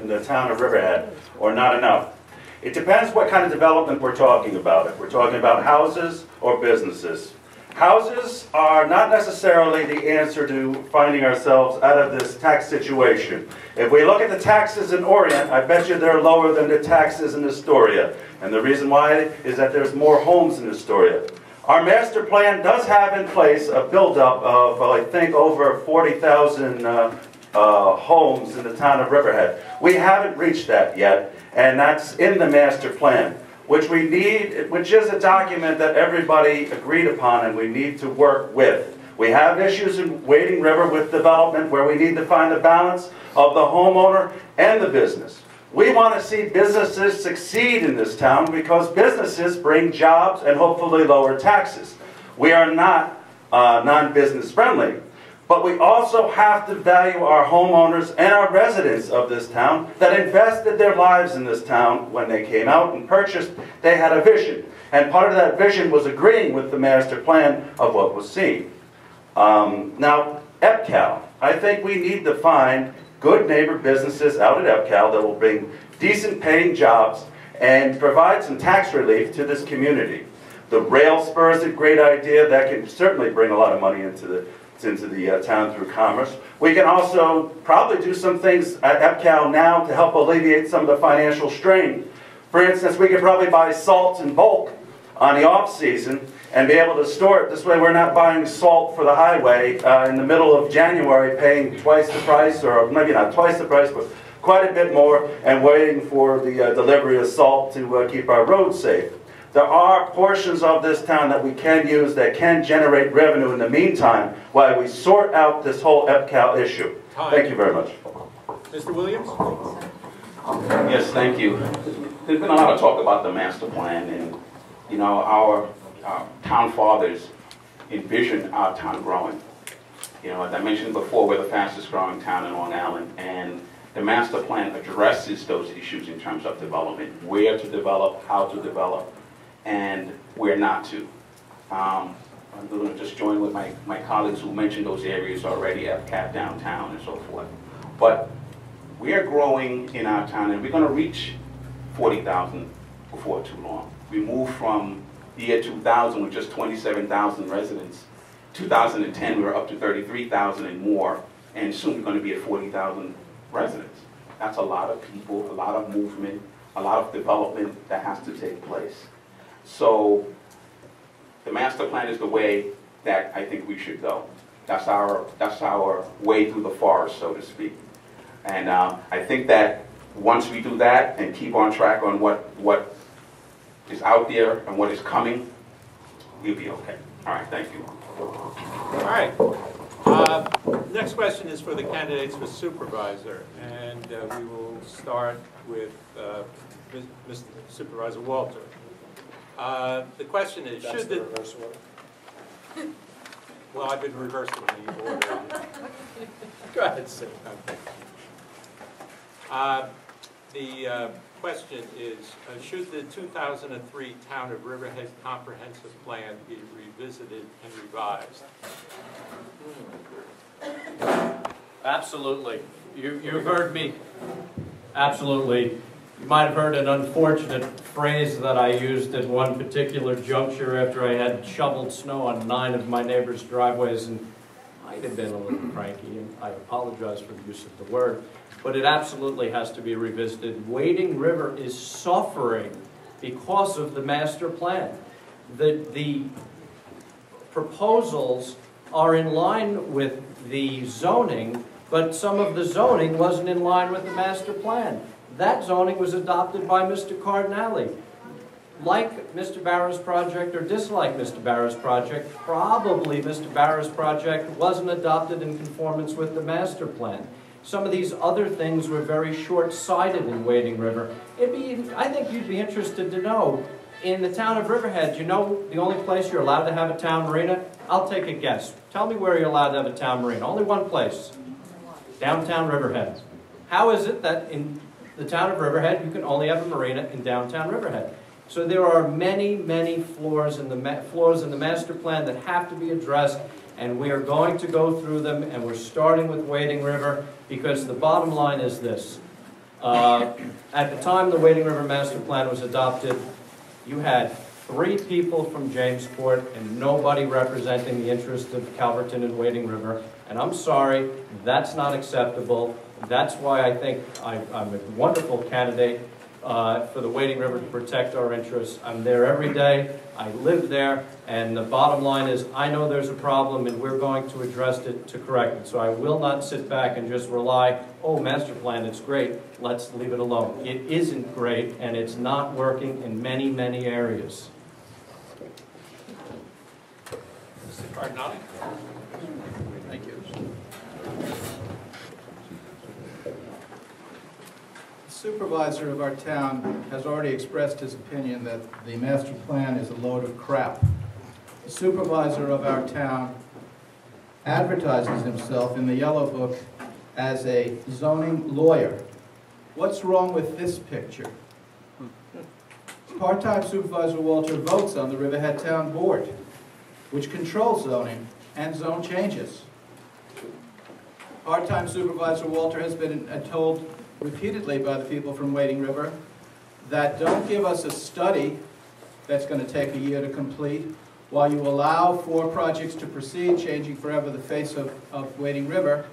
in the town of Riverhead, or not enough? It depends what kind of development we're talking about. If we're talking about houses or businesses. Houses are not necessarily the answer to finding ourselves out of this tax situation. If we look at the taxes in Orient, I bet you they're lower than the taxes in Astoria. And the reason why is that there's more homes in Astoria. Our master plan does have in place a buildup of, I think, over 40,000 homes in the town of Riverhead. We haven't reached that yet, and that's in the master plan, which we need, which is a document that everybody agreed upon and we need to work with. We have issues in Wading River with development where we need to find the balance of the homeowner and the business. We want to see businesses succeed in this town because businesses bring jobs and hopefully lower taxes. We are not non-business friendly, but we also have to value our homeowners and our residents of this town that invested their lives in this town when they came out and purchased. They had a vision, and part of that vision was agreeing with the master plan of what was seen. Now, EPCAL, I think we need to find good neighbor businesses out at EPCAL that will bring decent paying jobs and provide some tax relief to this community. The rail spur is a great idea that can certainly bring a lot of money into the town through commerce. We can also probably do some things at EPCAL now to help alleviate some of the financial strain. For instance, we could probably buy salt in bulk on the off-season and be able to store it. This way we're not buying salt for the highway in the middle of January, paying twice the price, or maybe not twice the price, but quite a bit more, and waiting for the delivery of salt to keep our roads safe. There are portions of this town that we can use that can generate revenue in the meantime while we sort out this whole EPCAL issue. Thank you very much. Mr. Williams? Yes, thank you. There's been a lot of talk about the master plan, and you know, our town fathers envisioned our town growing. You know, as I mentioned before, we're the fastest growing town in Long Island, and the master plan addresses those issues in terms of development, where to develop, how to develop, and where not to. I'm going to just join with my colleagues who mentioned those areas already, EPCAT downtown and so forth. But we are growing in our town, and we're going to reach 40,000 before too long. We moved from the year 2000 with just 27,000 residents. 2010, we were up to 33,000 and more, and soon we're going to be at 40,000 residents. That's a lot of people, a lot of movement, a lot of development that has to take place. So the master plan is the way that I think we should go. That's our way through the forest, so to speak. And I think that once we do that and keep on track on what is out there and what is coming, we'll be okay. All right, thank you. All right. Next question is for the candidates for supervisor, and we will start with Mr. Supervisor Walter. The question is, should the... Well, I've been reversing the order. Go ahead, sir. Okay. The question is, should the 2003 Town of Riverhead Comprehensive Plan be revisited and revised? Absolutely. You've heard me. Absolutely. You might have heard an unfortunate phrase that I used at one particular juncture after I had shoveled snow on 9 of my neighbors' driveways, and might have been a little cranky, and I apologize for the use of the word, but it absolutely has to be revisited. Wading River is suffering because of the master plan. The proposals are in line with the zoning, but some of the zoning wasn't in line with the master plan. That zoning was adopted by Mr. Cardinale. Like Mr. Barrow's project or dislike Mr. Barrow's project, probably Mr. Barrow's project wasn't adopted in conformance with the master plan. Some of these other things were very short-sighted in Wading River. I think you'd be interested to know, in the town of Riverhead, you know the only place you're allowed to have a town marina? I'll take a guess. Tell me where you're allowed to have a town marina. Only one place. Downtown Riverhead. How is it that in the town of Riverhead you can only have a marina in downtown Riverhead? So there are many, many flaws in the master plan that have to be addressed, and we are going to go through them, and we're starting with Wading River, because the bottom line is this. At the time the Wading River master plan was adopted, you had 3 people from Jamesport and nobody representing the interest of Calverton and Wading River. And I'm sorry, that's not acceptable. That's why I think I'm a wonderful candidate for the Wading River to protect our interests. I'm there every day. I live there. And the bottom line is, I know there's a problem and we're going to address it to correct it. So I will not sit back and just rely, oh, master plan, it's great. Let's leave it alone. It isn't great, and it's not working in many, many areas. Mr. Cardinale? Thank you. The supervisor of our town has already expressed his opinion that the master plan is a load of crap. The supervisor of our town advertises himself in the Yellow Book as a zoning lawyer. What's wrong with this picture? Part-time Supervisor Walter votes on the Riverhead Town Board, which controls zoning and zone changes. Part-time Supervisor Walter has been told repeatedly by the people from Wading River that don't give us a study that's going to take a year to complete while you allow 4 projects to proceed, changing forever the face of Wading River.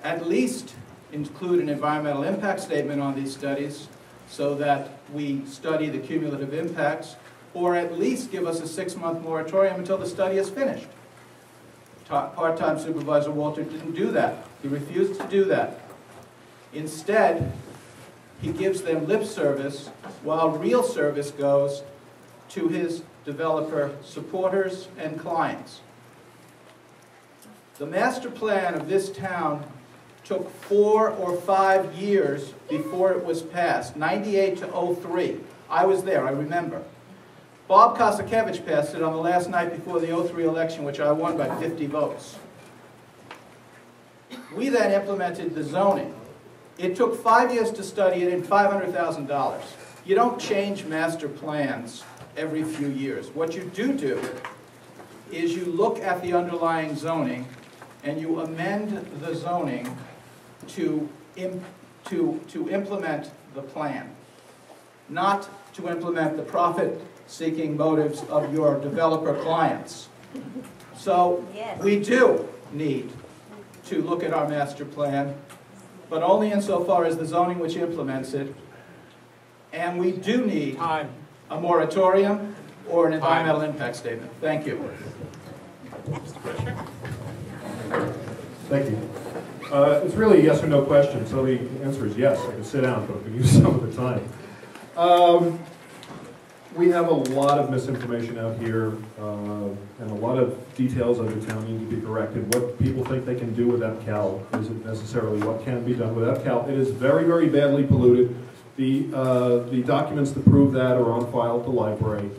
At least include an environmental impact statement on these studies so that we study the cumulative impacts, or at least give us a 6-month moratorium until the study is finished. Part-time Supervisor Walter didn't do that. He refused to do that. Instead, he gives them lip service while real service goes, to his developer supporters and clients. The master plan of this town took 4 or 5 years before it was passed, 98 to 03. I was there, I remember. Bob Kosakevich passed it on the last night before the 03 election, which I won by 50 votes. We then implemented the zoning. It took 5 years to study it and $500,000. You don't change master plans every few years. What you do is you look at the underlying zoning and you amend the zoning to implement the plan, not to implement the profit-seeking motives of your developer clients. So we do need to look at our master plan, but only insofar as the zoning which implements it, and we do need a moratorium or an environmental impact statement. Thank you. Thank you. It's really a yes or no question, so the answer is yes. I can sit down, but I can use some of the time. We have a lot of misinformation out here, and a lot of details of the town need to be corrected. What people think they can do with EPCAL isn't necessarily what can be done with EPCAL. It is very, very badly polluted. The documents to prove that are on file at the library.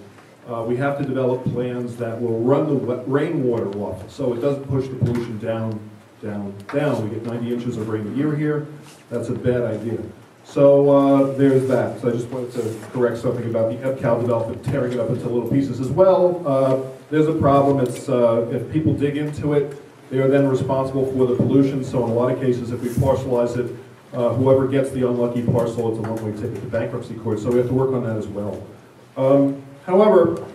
We have to develop plans that will run the rainwater off, so it doesn't push the pollution down. We get 90 inches of rain a year here. That's a bad idea. So there's that. So I just wanted to correct something about the EPCAL development, tearing it up into little pieces as well. There's a problem. It's if people dig into it, they are then responsible for the pollution. So in a lot of cases, if we parcelize it, whoever gets the unlucky parcel, it's a one-way ticket to bankruptcy court. So we have to work on that as well. However,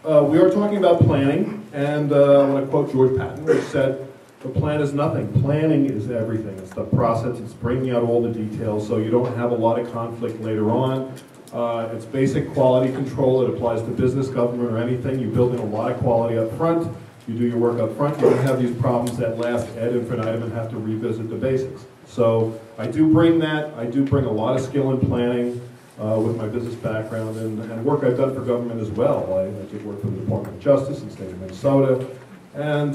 we are talking about planning, and I want to quote George Patton, who said, "The plan is nothing. Planning is everything. It's the process. It's bringing out all the details so you don't have a lot of conflict later on. It's basic quality control. It applies to business, government, or anything. You build in a lot of quality up front. You do your work up front. You don't have these problems that last ad infinitum and have to revisit the basics." So I do bring that. I do bring a lot of skill in planning with my business background and work I've done for government as well. I did work for the Department of Justice in the state of Minnesota. And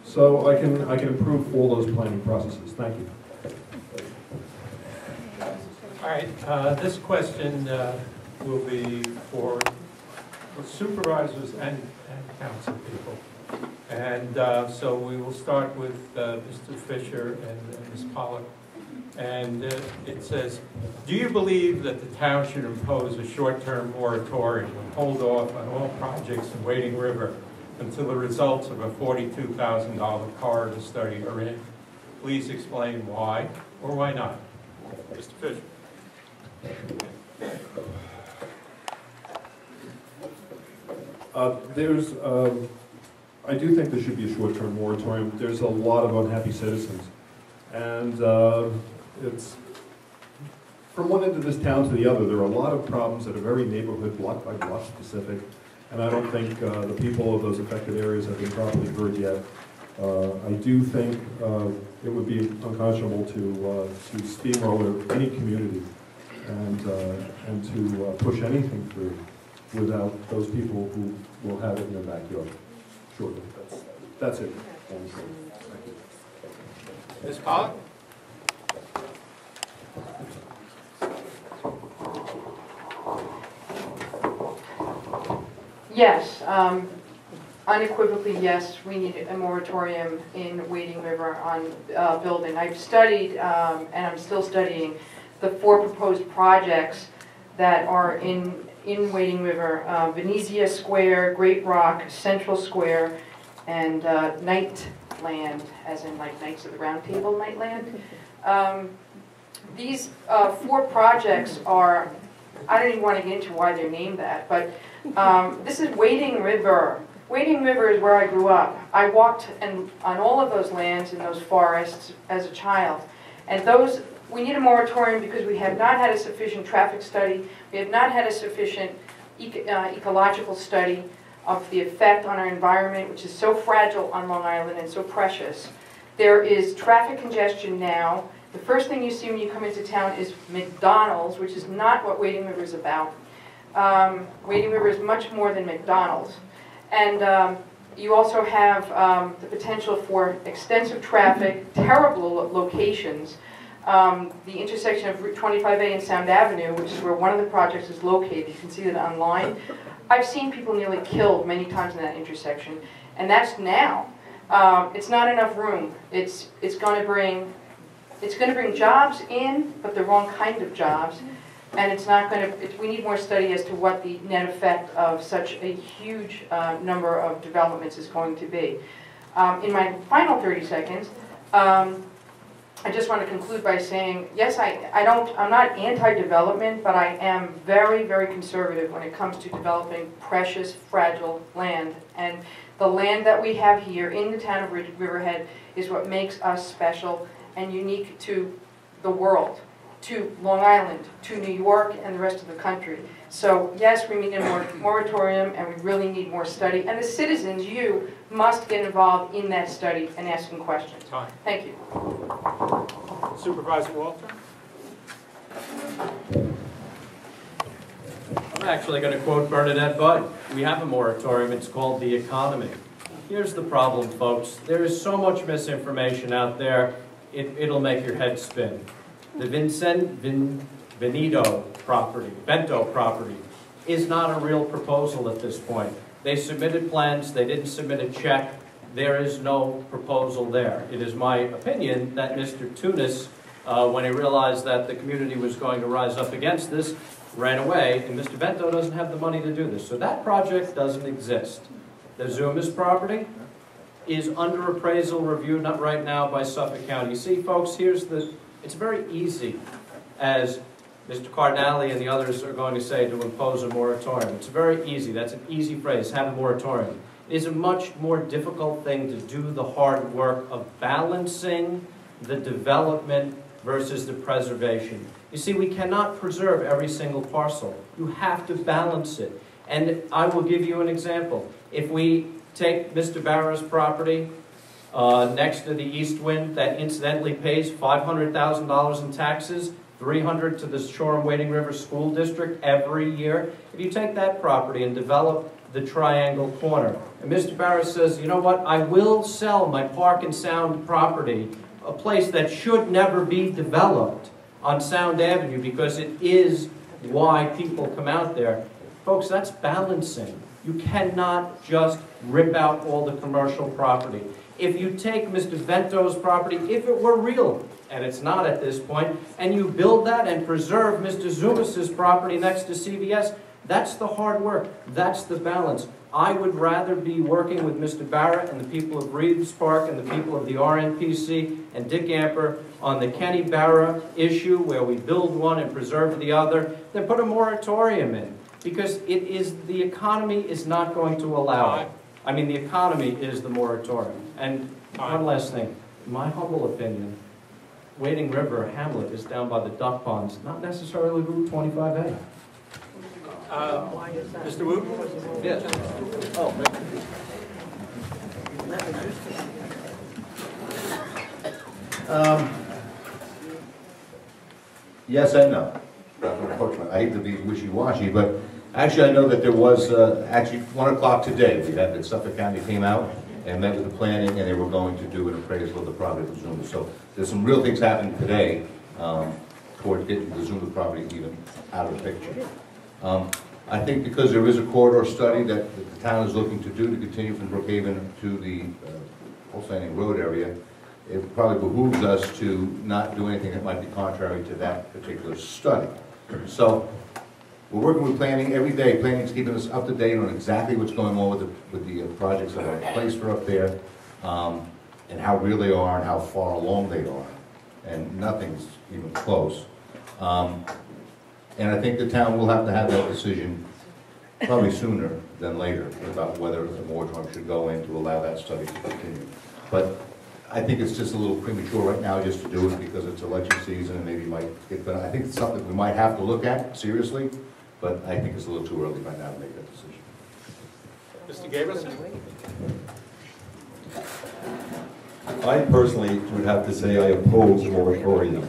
so I can improve all those planning processes. Thank you. All right, this question will be for supervisors and council people. And so we will start with Mr. Fisher and Ms. Pollock. And it says, do you believe that the town should impose a short-term moratorium and hold off on all projects in Wading River until the results of a $42,000 corridor study are in? Please explain why or why not. Mr. Fisher. I do think there should be a short-term moratorium. There's a lot of unhappy citizens. And it's, from one end of this town to the other, there are a lot of problems that are very neighborhood, block by block specific. And I don't think the people of those affected areas have been properly heard yet. I do think it would be unconscionable to steamroller any community and to push anything through without those people who will have it in their backyard. Shortly. That's it. Thank you. Ms. Pollock? Yes, unequivocally yes, we need a moratorium in Wading River on building. I've studied, and I'm still studying, the 4 proposed projects that are in Wading River, Venezia Square, Great Rock, Central Square, and Nightland, as in like Knights of the Round Table Nightland. These 4 projects are, I don't even want to get into why they're named that, but this is Wading River. Wading River is where I grew up. I walked on all of those lands in those forests as a child. And we need a moratorium because we have not had a sufficient traffic study. We have not had a sufficient ecological study of the effect on our environment, which is so fragile on Long Island and so precious. There is traffic congestion now. The first thing you see when you come into town is McDonald's, which is not what Wading River is about. Wading River is much more than McDonald's. And you also have the potential for extensive traffic, terrible locations. The intersection of Route 25A and Sound Avenue, which is where one of the projects is located, you can see that online. I've seen people nearly killed many times in that intersection, and that's now. It's not enough room. It's going to bring jobs in, but the wrong kind of jobs, and it's not going to. We need more study as to what the net effect of such a huge number of developments is going to be. In my final 30 seconds. I just want to conclude by saying, yes, I'm not anti-development, but I am very, very conservative when it comes to developing precious, fragile land. And the land that we have here in the town of Riverhead is what makes us special and unique to the world, to Long Island, to New York, and the rest of the country. So yes, we need a moratorium, and we really need more study. And the citizens, you, must get involved in that study and asking questions. Thank you. Supervisor Walter? I'm actually going to quote Bernadette Budd. We have a moratorium. It's called the economy. Here's the problem, folks. There is so much misinformation out there, it'll make your head spin. The Bento property, is not a real proposal at this point. They submitted plans, they didn't submit a check, there is no proposal there. It is my opinion that Mr. Tunis, when he realized that the community was going to rise up against this, ran away, and Mr. Bento doesn't have the money to do this. So that project doesn't exist. The Zumas property is under appraisal review, not right now, by Suffolk County. You see, folks, it's very easy, as Mr. Cardinale and the others are going to say, to impose a moratorium. It's very easy. That's an easy phrase, have a moratorium. It is a much more difficult thing to do the hard work of balancing the development versus the preservation. You see, we cannot preserve every single parcel. You have to balance it. And I will give you an example. If we take Mr. Barra's property next to the East Wind, that incidentally pays $500,000 in taxes, $300 to the Shoreham Wading River School District every year. If you take that property and develop the Triangle Corner, and Mr. Barra says, you know what, I will sell my Park and Sound property, a place that should never be developed on Sound Avenue because it is why people come out there. Folks, that's balancing. You cannot just rip out all the commercial property. If you take Mr. Vento's property, if it were real, and it's not at this point, and you build that and preserve Mr. Zumas's property next to CVS, that's the hard work. That's the balance. I would rather be working with Mr. Barra and the people of Reeves Park and the people of the RNPC and Dick Amper on the Kenny Barra issue where we build one and preserve the other, than put a moratorium in. Because the economy is not going to allow it. I mean, the economy is the moratorium. And one last thing. In my humble opinion, Wading River Hamlet is down by the duck ponds, not necessarily Route 25A. Mr. Wu? Yes. Oh, yes and no. Unfortunately, I hate to be wishy-washy, but actually I know that there was, actually 1 o'clock today, we had that Suffolk County came out and met with the planning, and they were going to do an appraisal of the property of the Zuma. So there's some real things happening today towards getting the Zuma property even out of the picture. I think because there is a corridor study that the town is looking to do to continue from Brookhaven to the Old Standing Road area, it probably behooves us to not do anything that might be contrary to that particular study. So we're working with planning every day. Planning's keeping us up to date on exactly what's going on with the projects that are in place for up there, and how real they are and how far along they are. And nothing's even close. And I think the town will have to have that decision probably sooner than later about whether the moratorium should go in to allow that study to continue. But I think it's just a little premature right now just to do it because it's election season and maybe might get, but I think it's something we might have to look at seriously, but I think it's a little too early right now to make that decision. Mr. Gabrielson? I personally would have to say I oppose a moratorium.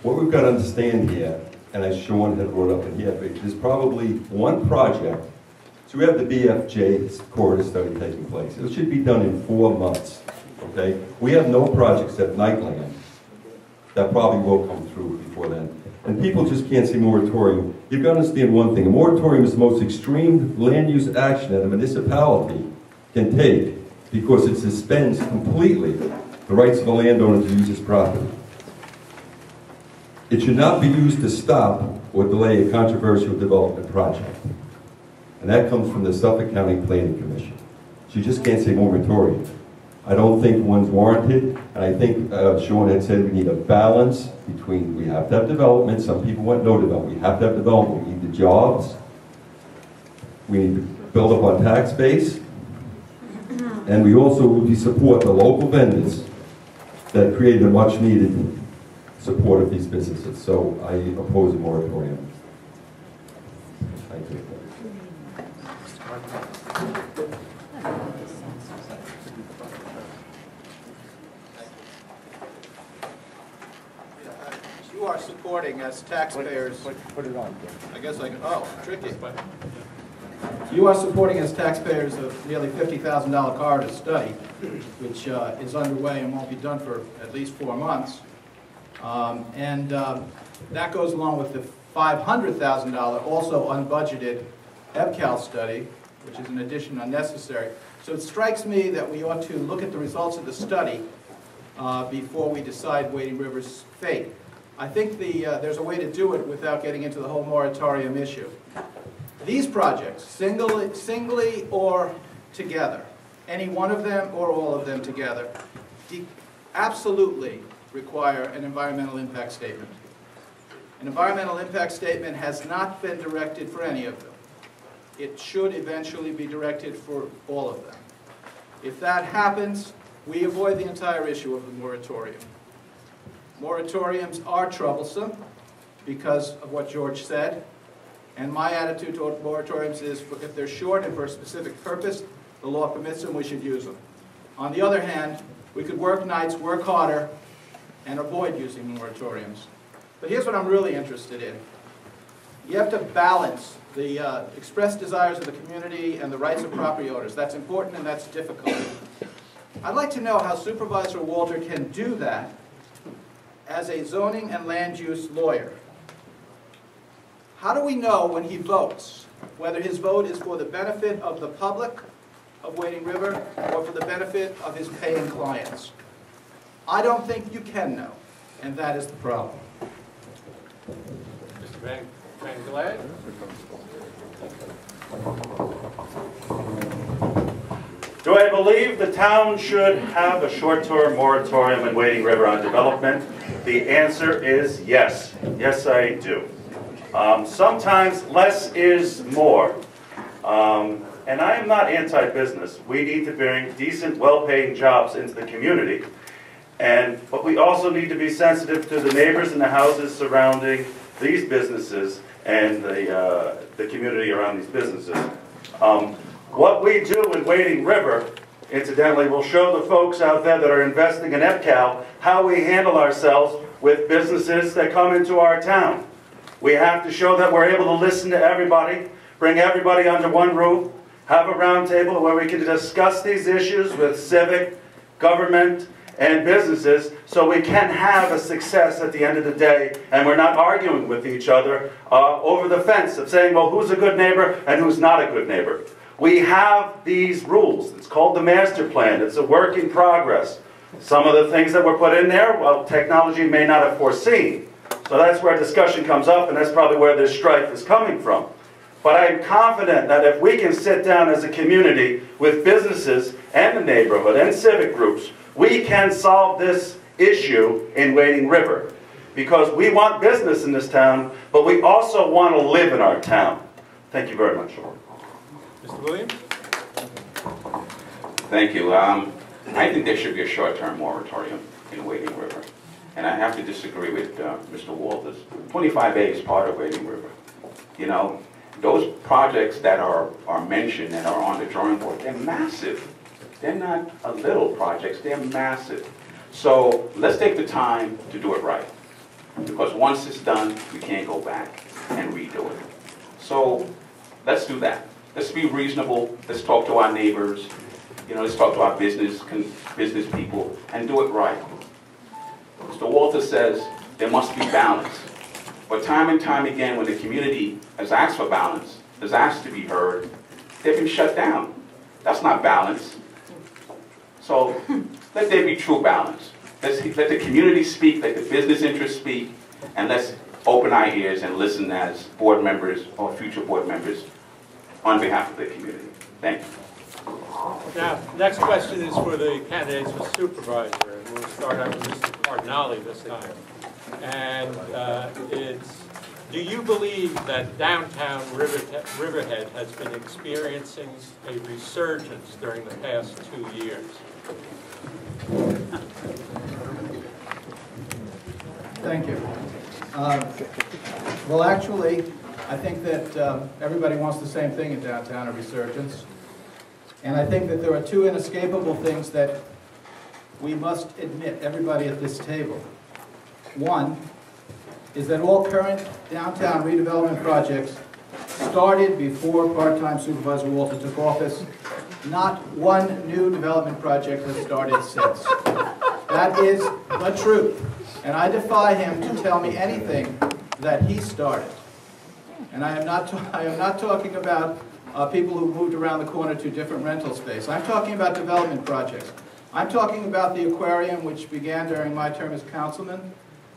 What we've got to understand here and as Sean had brought up in here, there's probably one project. So we have the BFJ corridor study taking place. It should be done in 4 months, okay? We have no projects at Nightland that probably will come through before then. And people just can't see moratorium. You've got to understand one thing. A moratorium is the most extreme land use action that a municipality can take because it suspends completely the rights of a landowner to use his property. It should not be used to stop or delay a controversial development project. And that comes from the Suffolk County Planning Commission. So you just can't say moratorium. I don't think one's warranted, and I think Sean had said we need a balance between, we have to have development, some people want no development, we have to have development, we need the jobs, we need to build up our tax base, and we also would support the local vendors that create a much needed support of these businesses. So I oppose a moratorium. Thank you. You are supporting as taxpayers. Put it on. I guess I can, oh, tricky. You are supporting as taxpayers a nearly $50,000 corridor study, which is underway and won't be done for at least 4 months. That goes along with the $500,000 also unbudgeted EBCAL study, which is an addition unnecessary. So it strikes me that we ought to look at the results of the study before we decide Wading River's fate. I think there's a way to do it without getting into the whole moratorium issue. These projects, singly or together, any one of them or all of them together, absolutely require an environmental impact statement. An environmental impact statement has not been directed for any of them. It should eventually be directed for all of them. If that happens, we avoid the entire issue of the moratorium. Moratoriums are troublesome because of what George said, and my attitude toward moratoriums is if they're short and for a specific purpose, the law permits them, we should use them. On the other hand, we could work nights, work harder, and avoid using moratoriums. But here's what I'm really interested in. You have to balance the expressed desires of the community and the rights of property owners. That's important and that's difficult. I'd like to know how Supervisor Walter can do that as a zoning and land use lawyer. How do we know when he votes whether his vote is for the benefit of the public of Wading River or for the benefit of his paying clients? I don't think you can know, and that is the problem. Mr. Van Glad? Do I believe the town should have a short-term moratorium in Wading River on development? The answer is yes. Yes, I do. Sometimes less is more. And I am not anti-business. We need to bring decent, well-paying jobs into the community. But we also need to be sensitive to the neighbors and the houses surrounding these businesses and the community around these businesses. What we do in Wading River, incidentally, will show the folks out there that are investing in EBCAL how we handle ourselves with businesses that come into our town. We have to show that we're able to listen to everybody, bring everybody under one roof, have a round table where we can discuss these issues with civic, government, and businesses so we can have a success at the end of the day and we're not arguing with each other over the fence of saying, well, who's a good neighbor and who's not a good neighbor. We have these rules. It's called the master plan. It's a work in progress. Some of the things that were put in there, well, technology may not have foreseen. So that's where discussion comes up, and that's probably where this strife is coming from. But I'm confident that if we can sit down as a community with businesses and the neighborhood and civic groups, we can solve this issue in Wading River. Because we want business in this town, but we also want to live in our town. Thank you very much. Mr. Williams? Thank you. I think there should be a short-term moratorium in Wading River. And I have to disagree with Mr. Walters. 25A is part of Wading River. You know, those projects that are mentioned and are on the drawing board, they're massive. They're not little projects, they're massive. So let's take the time to do it right. Because once it's done, we can't go back and redo it. So let's do that. Let's be reasonable. Let's talk to our neighbors. Let's talk to our business people and do it right. Mr. Walter says there must be balance. But time and time again, when the community has asked for balance, has asked to be heard, they've been shut down. That's not balance. So let there be true balance. Let the community speak, let the business interests speak, and let's open our ears and listen as board members or future board members on behalf of the community. Thank you. Now, next question is for the candidates for supervisor. We'll start out with Mr. Cardinale this time. And it's, do you believe that downtown Riverhead has been experiencing a resurgence during the past 2 years? Thank you. Well, actually, I think that everybody wants the same thing in downtown, a resurgence. And I think that there are two inescapable things that we must admit, everybody at this table. One is that all current downtown redevelopment projects started before part-time Supervisor Walter took office. Not one new development project has started since. That is the truth. And I defy him to tell me anything that he started. And I am not talking about people who moved around the corner to different rental space. I'm talking about development projects. I'm talking about the aquarium, which began during my term as councilman.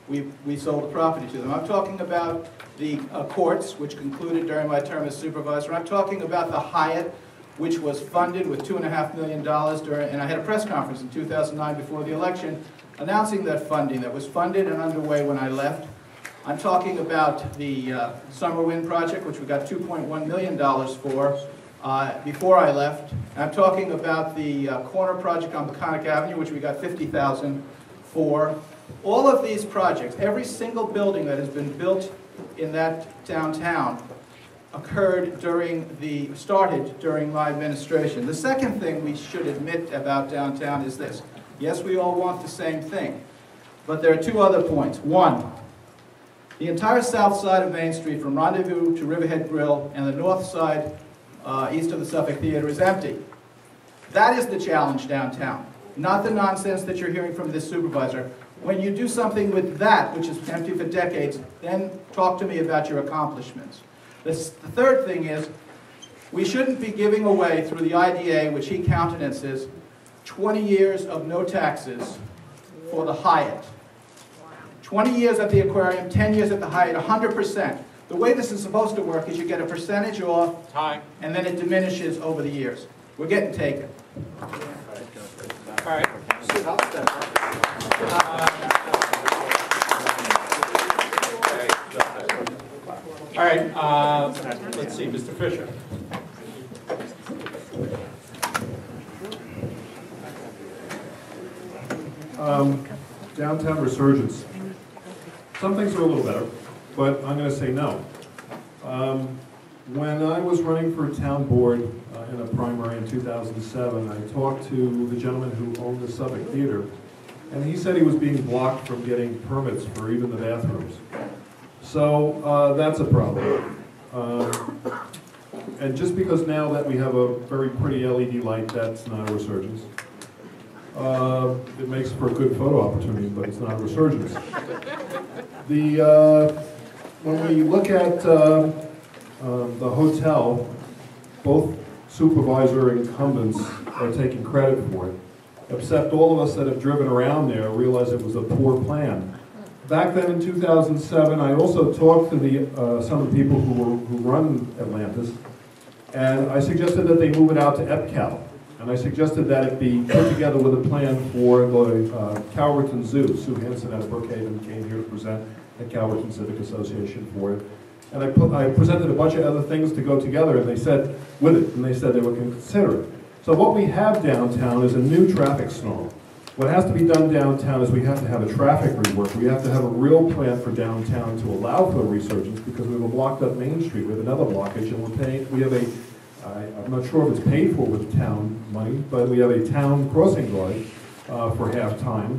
We sold the property to them. I'm talking about the courts, which concluded during my term as supervisor. I'm talking about the Hyatt, which was funded with $2.5 million and I had a press conference in 2009 before the election announcing that funding that was funded and underway when I left. I'm talking about the Summer Wind project, which we got $2.1 million for before I left. I'm talking about the corner project on Peconic Avenue, which we got $50,000 for. All of these projects, every single building that has been built in that downtown started during my administration. The second thing we should admit about downtown is this. Yes, we all want the same thing, but there are two other points. One, the entire south side of Main Street, from Rendezvous to Riverhead Grill, and the north side, east of the Suffolk Theater, is empty. That is the challenge downtown, not the nonsense that you're hearing from this supervisor. When you do something with that, which is empty for decades, then talk to me about your accomplishments. The third thing is, we shouldn't be giving away through the IDA, which he countenances, 20 years of no taxes for the Hyatt. 20 years at the aquarium, 10 years at the Hyatt, 100%. The way this is supposed to work is you get a percentage off, and then it diminishes over the years. We're getting taken. All right. All right, let's see, Mr. Fisher. Downtown resurgence. Some things are a little better, but I'm going to say no. When I was running for town board in a primary in 2007, I talked to the gentleman who owned the Suffolk Theater, and he said he was being blocked from getting permits for even the bathrooms. So that's a problem. And just because now that we have a very pretty LED light, that's not a resurgence. It makes for a good photo opportunity, but it's not a resurgence. When we look at the hotel, both supervisor and incumbents are taking credit for it, except all of us that have driven around there realize it was a poor plan. Back then in 2007, I also talked to some of the people who run Atlantis, and I suggested that they move it out to EPCAL. And I suggested that it be put together with a plan for the Calverton Zoo. Sue Hansen out of Brookhaven came here to present at Calverton Civic Association for it. And I presented a bunch of other things to go together, and they said, with it, and they said they were going to consider it. So what we have downtown is a new traffic storm. What has to be done downtown is we have to have a traffic rework. We have to have a real plan for downtown to allow for a resurgence, because we have a blocked up Main Street. We have another blockage, and we have a I'm not sure if it's paid for with town money, but we have a town crossing guard for half-time.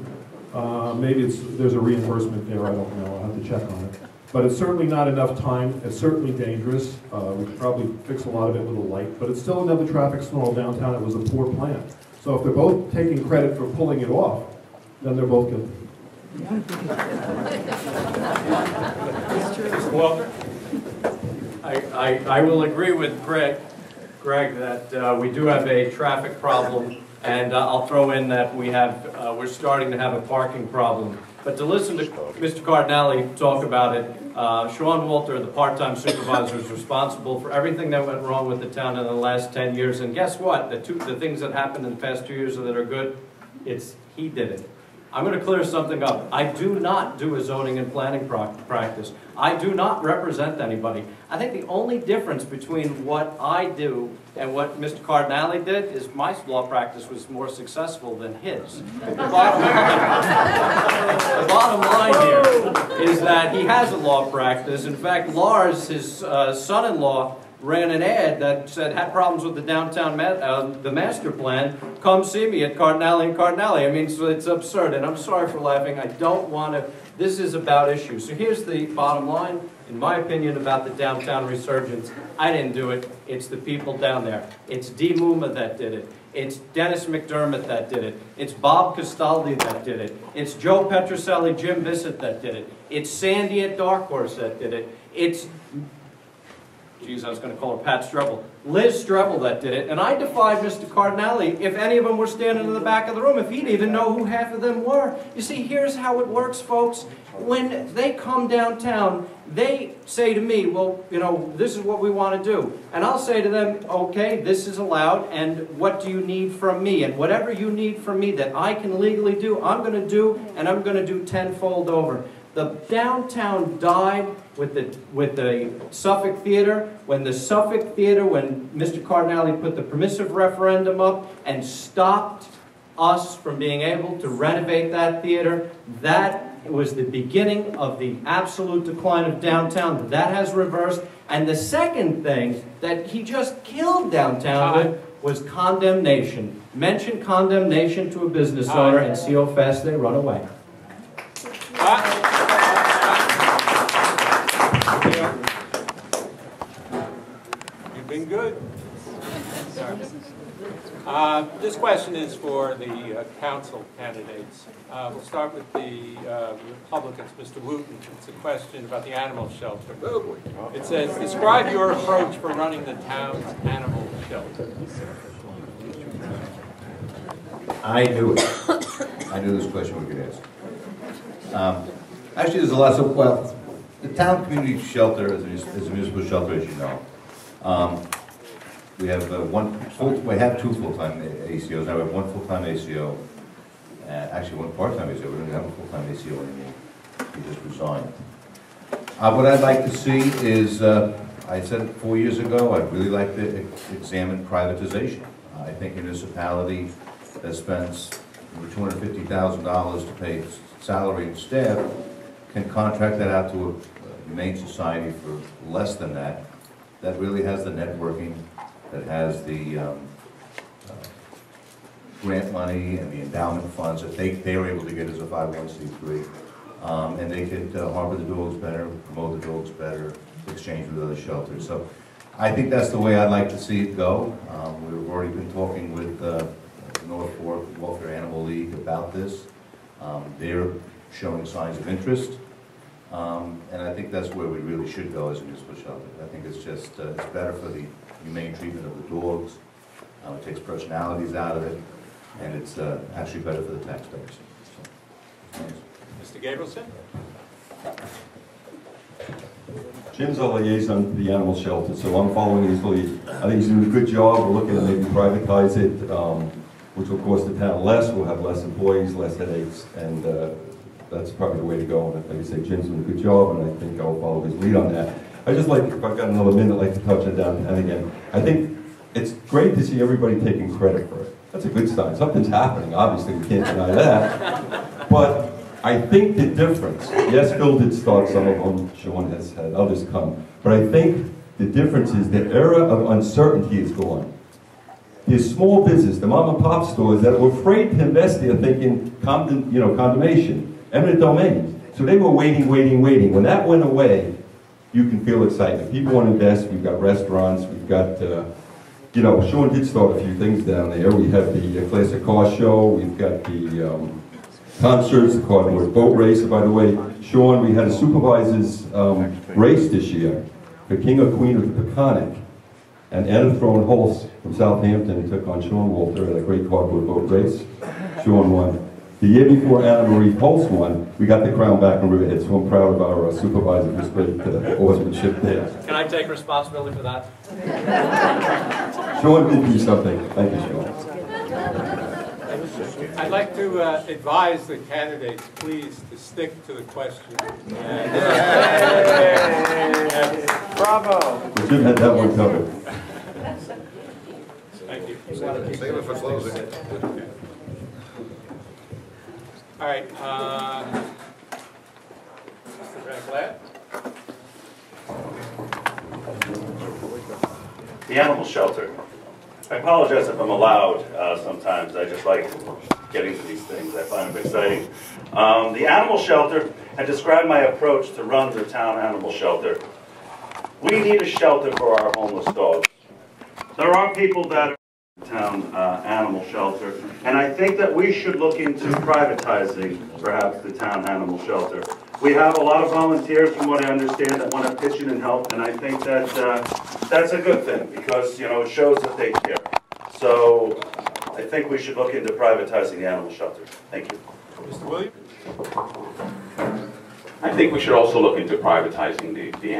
Maybe there's a reimbursement there, I don't know, I'll have to check on it. But it's certainly not enough time, it's certainly dangerous. We could probably fix a lot of it with a light, but it's still another traffic snarl downtown. It was a poor plan. So if they're both taking credit for pulling it off, then they're both guilty. Well, I will agree with Greg that we do have a traffic problem, and I'll throw in that we're starting to have a parking problem. But to listen to Mr. Cardinale talk about it, Sean Walter, the part-time supervisor, is responsible for everything that went wrong with the town in the last 10 years. And guess what? The things that happened in the past 2 years that are good, he did it. I'm going to clear something up. I do not do a zoning and planning practice. I do not represent anybody. I think the only difference between what I do and what Mr. Cardinale did is my law practice was more successful than his. The bottom line here is that he has a law practice. In fact, Lars, his son-in-law, ran an ad that said, had problems with the downtown, the master plan, come see me at Cardinale and Cardinale. I mean, so it's absurd, and I'm sorry for laughing. I don't want to, this is about issues. So here's the bottom line, in my opinion, about the downtown resurgence. I didn't do it. It's the people down there. It's Dee Muma that did it. It's Dennis McDermott that did it. It's Bob Castaldi that did it. It's Joe Petroselli, Jim Bissett that did it. It's Sandy at Dark Horse that did it. It's geez, I was going to call her Pat Strebel. Liz Strebel that did it. And I defied Mr. Cardinale, if any of them were standing in the back of the room, if he'd even know who half of them were. You see, here's how it works, folks. When they come downtown, they say to me, well, you know, this is what we want to do. And I'll say to them, okay, this is allowed, and what do you need from me? And whatever you need from me that I can legally do, I'm going to do, and I'm going to do tenfold over. The downtown died with the Suffolk Theater, when Mr. Cardinale put the permissive referendum up and stopped us from being able to renovate that theater. That was the beginning of the absolute decline of downtown. That has reversed. And the second thing that he just killed downtown with was condemnation. Mention condemnation to a business owner and see how fast they run away. You've been good. This question is for the council candidates. We'll start with the Republicans, Mr. Wooten. It's a question about the animal shelter. It says, describe your approach for running the town's animal shelter. I knew it. I knew this question would get asked. Actually, there's a lot of, well, the town community shelter is a municipal shelter, as you know. We have we have two full-time ACOs. Now we have one full-time ACO, actually one part-time ACO. We don't have a full-time ACO anymore. He just resigned. What I'd like to see is, I said it 4 years ago, I'd really like to examine privatization. I think a municipality that spends over $250,000 to pay salary and staff can contract that out to a humane society for less than that. That really has the networking, that has the grant money and the endowment funds that they were able to get as a 501c3. And they could harbor the dogs better, promote the dogs better, exchange with other shelters. So I think that's the way I'd like to see it go. We've already been talking with the North Fork Welfare Animal League about this. They're showing signs of interest. And I think that's where we really should go as a municipal shelter. I think it's just, it's better for the humane treatment of the dogs. It takes personalities out of it, and it's actually better for the taxpayers. So, Mr. Gabrielson? Jim's a liaison to the animal shelter, so I'm following his lead. I think he's doing a good job. We're looking to maybe privatize it, which will cost the town less. We'll have less employees, less headaches, and that's probably the way to go. And like I say, Jim's doing a good job, and I think I'll follow his lead on that. I just like, if I've got another minute, I'd like to touch on downtown again. I think it's great to see everybody taking credit for it. That's a good sign. Something's happening, obviously, we can't deny that. But I think the difference, yes, Bill did start some of them, Sean has had others come, but I think the difference is the era of uncertainty is gone. There's small business, the mom and pop stores that were afraid to invest there thinking condemnation, eminent domain. So they were waiting. When that went away, you can feel excitement. People want to invest. We've got restaurants. We've got, Sean did start a few things down there. We have the classic car show. We've got the concerts, the cardboard boat race. And by the way, Sean, we had a supervisor's race this year, the King or Queen of the Peconic. And Anna Throne-Holtz from Southampton took on Sean Walter in a great cardboard boat race. Sean won. The year before Anna Marie Holtz won, we got the crown back in Riverhead, so I'm proud of our supervisor who's great horsemanship there. Can I take responsibility for that? Sean did do something. Thank you, Sean. I'd like to advise the candidates, please, to stick to the question. Bravo! Jim had that one covered. Thank you. Save it for closing. All right, Mr. Van The animal shelter. I apologize if I'm loud sometimes. I just like getting to these things. I find them exciting. The animal shelter, I described my approach to run the town animal shelter. We need a shelter for our homeless dogs. There are people that are in the town animal shelter, and I think that we should look into privatizing perhaps the town animal shelter. We have a lot of volunteers, from what I understand, that want to pitch in and help, and I think that that's a good thing because, it shows that they care. So I think we should look into privatizing the animal shelter. Thank you. Mr. Williams? I think we should also look into privatizing the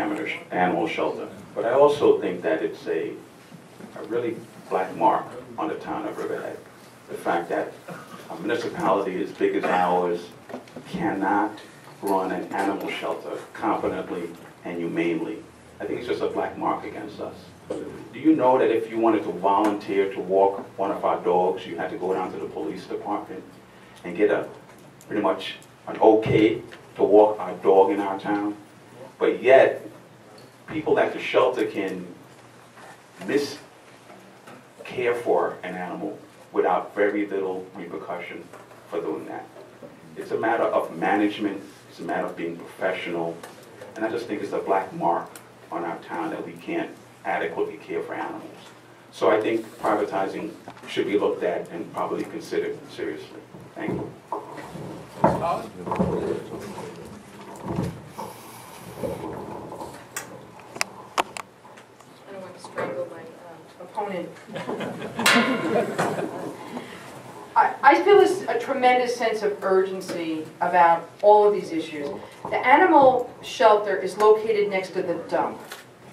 animal shelter. But I also think that it's a really black mark on the town of Riverhead. The fact that a municipality as big as ours cannot run an animal shelter competently and humanely. I think it's just a black mark against us. Do you know that if you wanted to volunteer to walk one of our dogs, you had to go down to the police department and get pretty much an okay to walk our dog in our town? But yet, people at the shelter can care for an animal without very little repercussion for doing that. It's a matter of management, it's a matter of being professional, and I just think it's a black mark on our town that we can't adequately care for animals. So I think privatizing should be looked at and probably considered seriously. Thank you. I don't want to strangle my opponent. I feel a tremendous sense of urgency about all of these issues. The animal shelter is located next to the dump.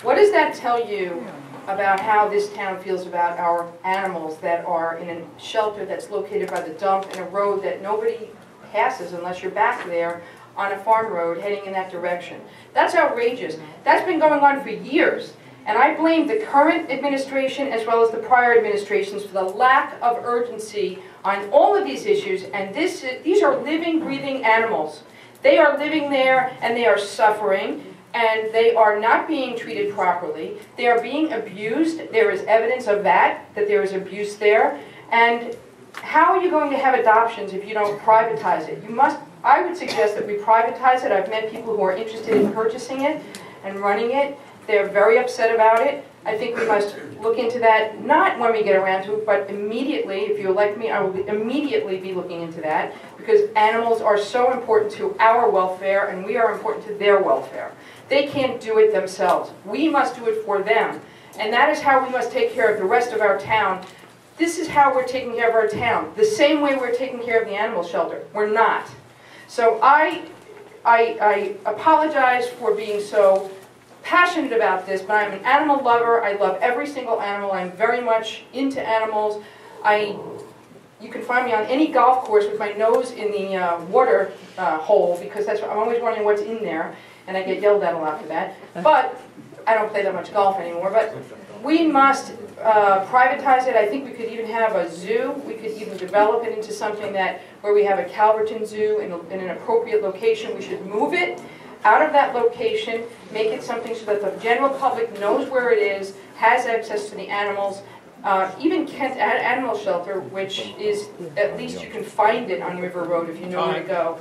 What does that tell you about how this town feels about our animals that are in a shelter that's located by the dump and a road that nobody passes unless you're back there on a farm road heading in that direction? That's outrageous. That's been going on for years. And I blame the current administration as well as the prior administrations for the lack of urgency on all of these issues. And these are living, breathing animals. They are living there and they are suffering and they are not being treated properly. They are being abused. There is evidence of that there is abuse there. And how are you going to have adoptions if you don't privatize it? I would suggest that we privatize it. I've met people who are interested in purchasing it and running it. They're very upset about it. I think we must look into that, not when we get around to it, but immediately. If you elect me, I will immediately be looking into that, because animals are so important to our welfare, and we are important to their welfare. They can't do it themselves. We must do it for them. And that is how we must take care of the rest of our town. This is how we're taking care of our town. The same way we're taking care of the animal shelter. We're not. So I apologize for being so passionate about this, but I'm an animal lover. I love every single animal. I'm very much into animals. You can find me on any golf course with my nose in the water hole, because I'm always wondering what's in there, and I get yelled at a lot for that. But I don't play that much golf anymore. But we must privatize it. I think we could even have a zoo. We could even develop it into something where we have a Calverton Zoo in an appropriate location. We should move it out of that location, make it something so that the general public knows where it is, has access to the animals. Even Kent Animal Shelter, which is, at least you can find it on River Road if you know where to go,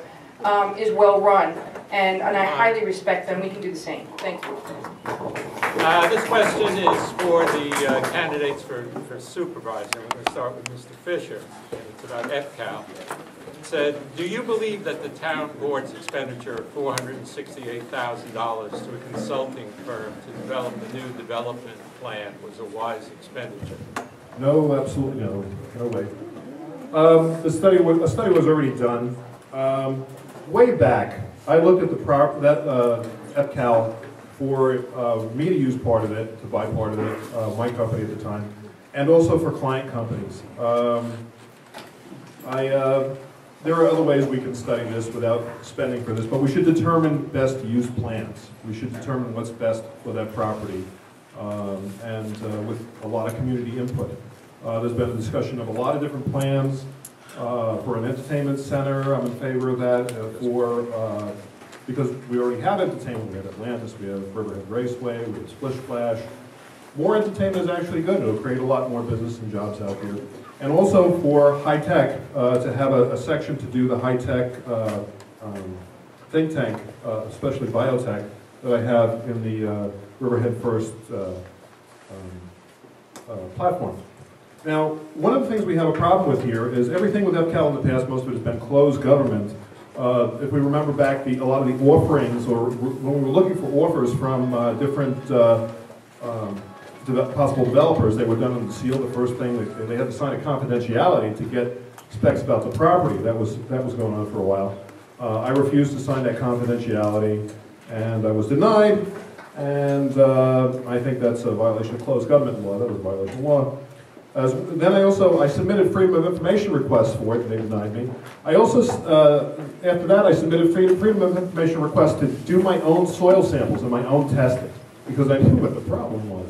is well run, and I highly respect them. We can do the same. Thank you. This question is for the candidates for supervisor. We're going to start with Mr. Fisher, and it's about EPCAL. It said, do you believe that the town board's expenditure of $468,000 to a consulting firm to develop a new development plan was a wise expenditure? No, absolutely no. No way. A study was already done. Way back, I looked at the EPCAL for me to use part of it, to buy part of it, my company at the time, and also for client companies. There are other ways we can study this without spending for this, but we should determine best use plans. We should determine what's best for that property, and with a lot of community input. There's been a discussion of a lot of different plans for an entertainment center. I'm in favor of that because we already have entertainment. We have Atlantis, we have Riverhead Raceway, we have Splish Splash. More entertainment is actually good. It'll create a lot more business and jobs out here. And also for high-tech, to have a section to do the high-tech think tank, especially biotech, that I have in the Riverhead First platform. Now, one of the things we have a problem with here is everything with EPCAL in the past, most of it has been closed government. If we remember back, a lot of the offerings, or when we were looking for offers from different possible developers, they were done in the seal. The first thing, they had to sign a confidentiality to get specs about the property. That was going on for a while. I refused to sign that confidentiality, and I was denied, and I think that's a violation of closed government law. That was a violation of law. Then I submitted freedom of information requests for it, and they denied me. I also, after that, I submitted freedom of information requests to do my own soil samples and my own testing, because I knew what the problem was.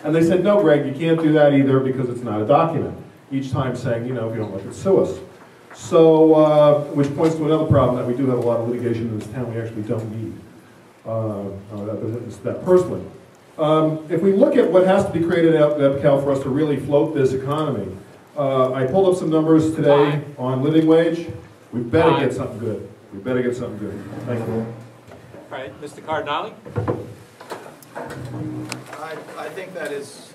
And they said, no, Greg, you can't do that either because it's not a document. Each time saying, you know, if you don't like it, sue us. So, which points to another problem, that we do have a lot of litigation in this town we actually don't need. That personally. If we look at what has to be created at EPCAL for us to really float this economy, I pulled up some numbers today on living wage. We better get something good. We better get something good. Thank you. All right, Mr. Cardinale? I think that is,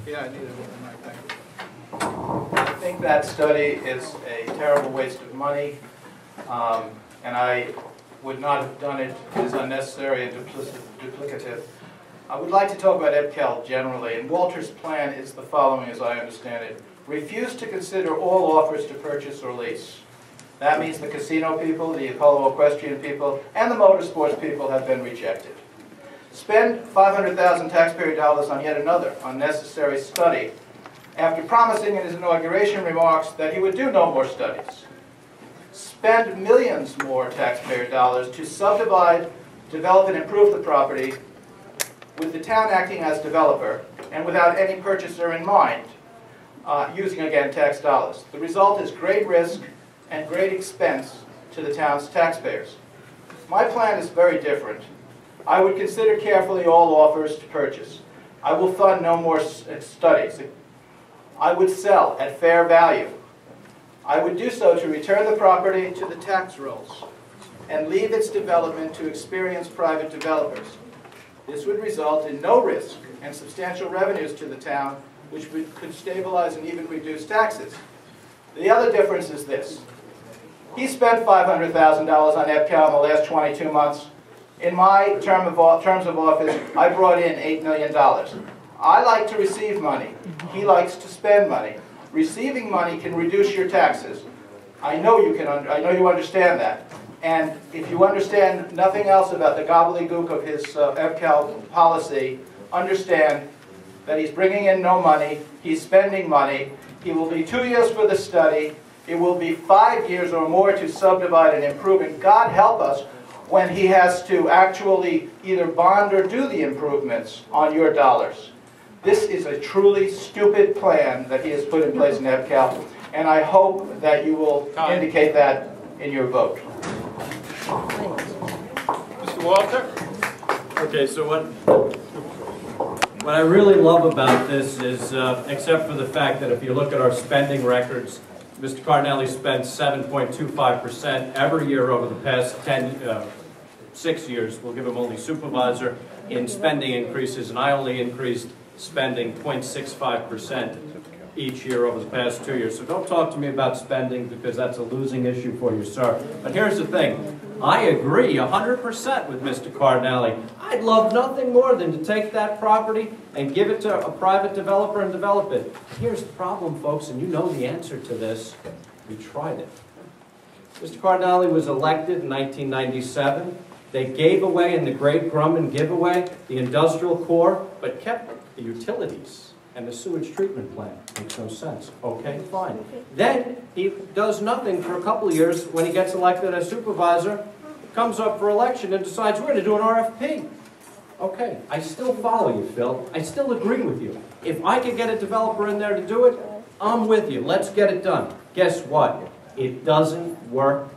yeah, I need a mic, thank you. I think that study is a terrible waste of money, and I would not have done it. It is unnecessary and duplicative. I would like to talk about EPCAL generally, and Walter's plan is the following as I understand it. Refuse to consider all offers to purchase or lease. That means the casino people, the Apollo Equestrian people, and the motorsports people have been rejected. Spend $500,000 taxpayer dollars on yet another unnecessary study after promising in his inauguration remarks that he would do no more studies. Spend millions more taxpayer dollars to subdivide, develop, and improve the property with the town acting as developer and without any purchaser in mind, using, again, tax dollars. The result is great risk and great expense to the town's taxpayers. My plan is very different. I would consider carefully all offers to purchase. I will fund no more studies. I would sell at fair value. I would do so to return the property to the tax rolls and leave its development to experienced private developers. This would result in no risk and substantial revenues to the town, which could stabilize and even reduce taxes. The other difference is this. He spent $500,000 on EPCAL in the last 22 months. In my terms of office, I brought in $8 million. I like to receive money. He likes to spend money. Receiving money can reduce your taxes. I know you understand that. And if you understand nothing else about the gobbledygook of his EPCAL policy, understand that he's bringing in no money, he's spending money. He will be 2 years for the study. It will be 5 years or more to subdivide and improve. And God help us when he has to actually either bond or do the improvements on your dollars. This is a truly stupid plan that he has put in place in EPCAL, and I hope that you will indicate that in your vote. Mr. Walter? Okay, so What I really love about this is, except for the fact that if you look at our spending records, Mr. Cardinelli spent 7.25% every year over the past 6 years. We'll give him only supervisor in spending increases, and I only increased spending 0.65% each year over the past 2 years. So don't talk to me about spending, because that's a losing issue for you, sir. But here's the thing. I agree 100% with Mr. Cardinelli. I'd love nothing more than to take that property and give it to a private developer and develop it. Here's the problem, folks, and you know the answer to this. We tried it. Mr. Cardinelli was elected in 1997. They gave away in the Great Grumman giveaway the industrial core, but kept the utilities and the sewage treatment plant. Makes no sense. Okay, fine. Then he does nothing for a couple of years. When he gets elected as supervisor, comes up for election and decides we're going to do an RFP. Okay, I still follow you, Phil. I still agree with you. If I could get a developer in there to do it, I'm with you. Let's get it done. Guess what? It doesn't work.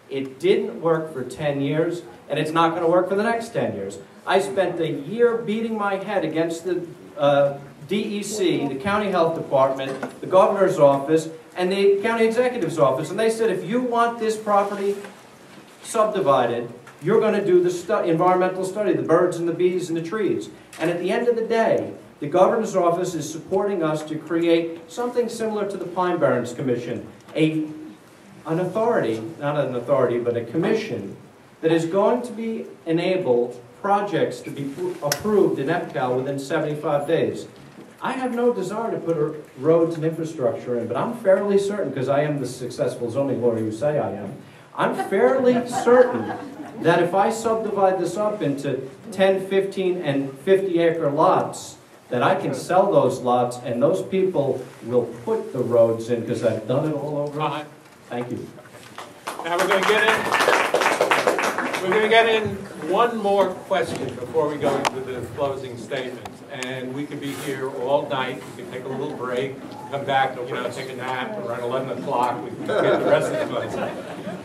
It didn't work for 10 years, and it's not going to work for the next 10 years. I spent a year beating my head against the DEC, the county health department, the governor's office, and the county executive's office. And they said, if you want this property subdivided, you're going to do the environmental study, the birds and the bees and the trees. And at the end of the day, the governor's office is supporting us to create something similar to the Pine Barrens Commission, an authority, not an authority, but a commission that is going to enable projects to be approved in EPCAL within 75 days. I have no desire to put roads and infrastructure in, but I'm fairly certain, because I am the successful zoning lawyer you say I am, I'm fairly certain that if I subdivide this up into 10, 15, and 50-acre lots, that I can sell those lots, and those people will put the roads in, because I've done it all over. Thank you. Now we're going to get in one more question before we go into the closing statements. And we could be here all night. We could take a little break, come back, take a nap around 11 o'clock. We can get the rest of the money.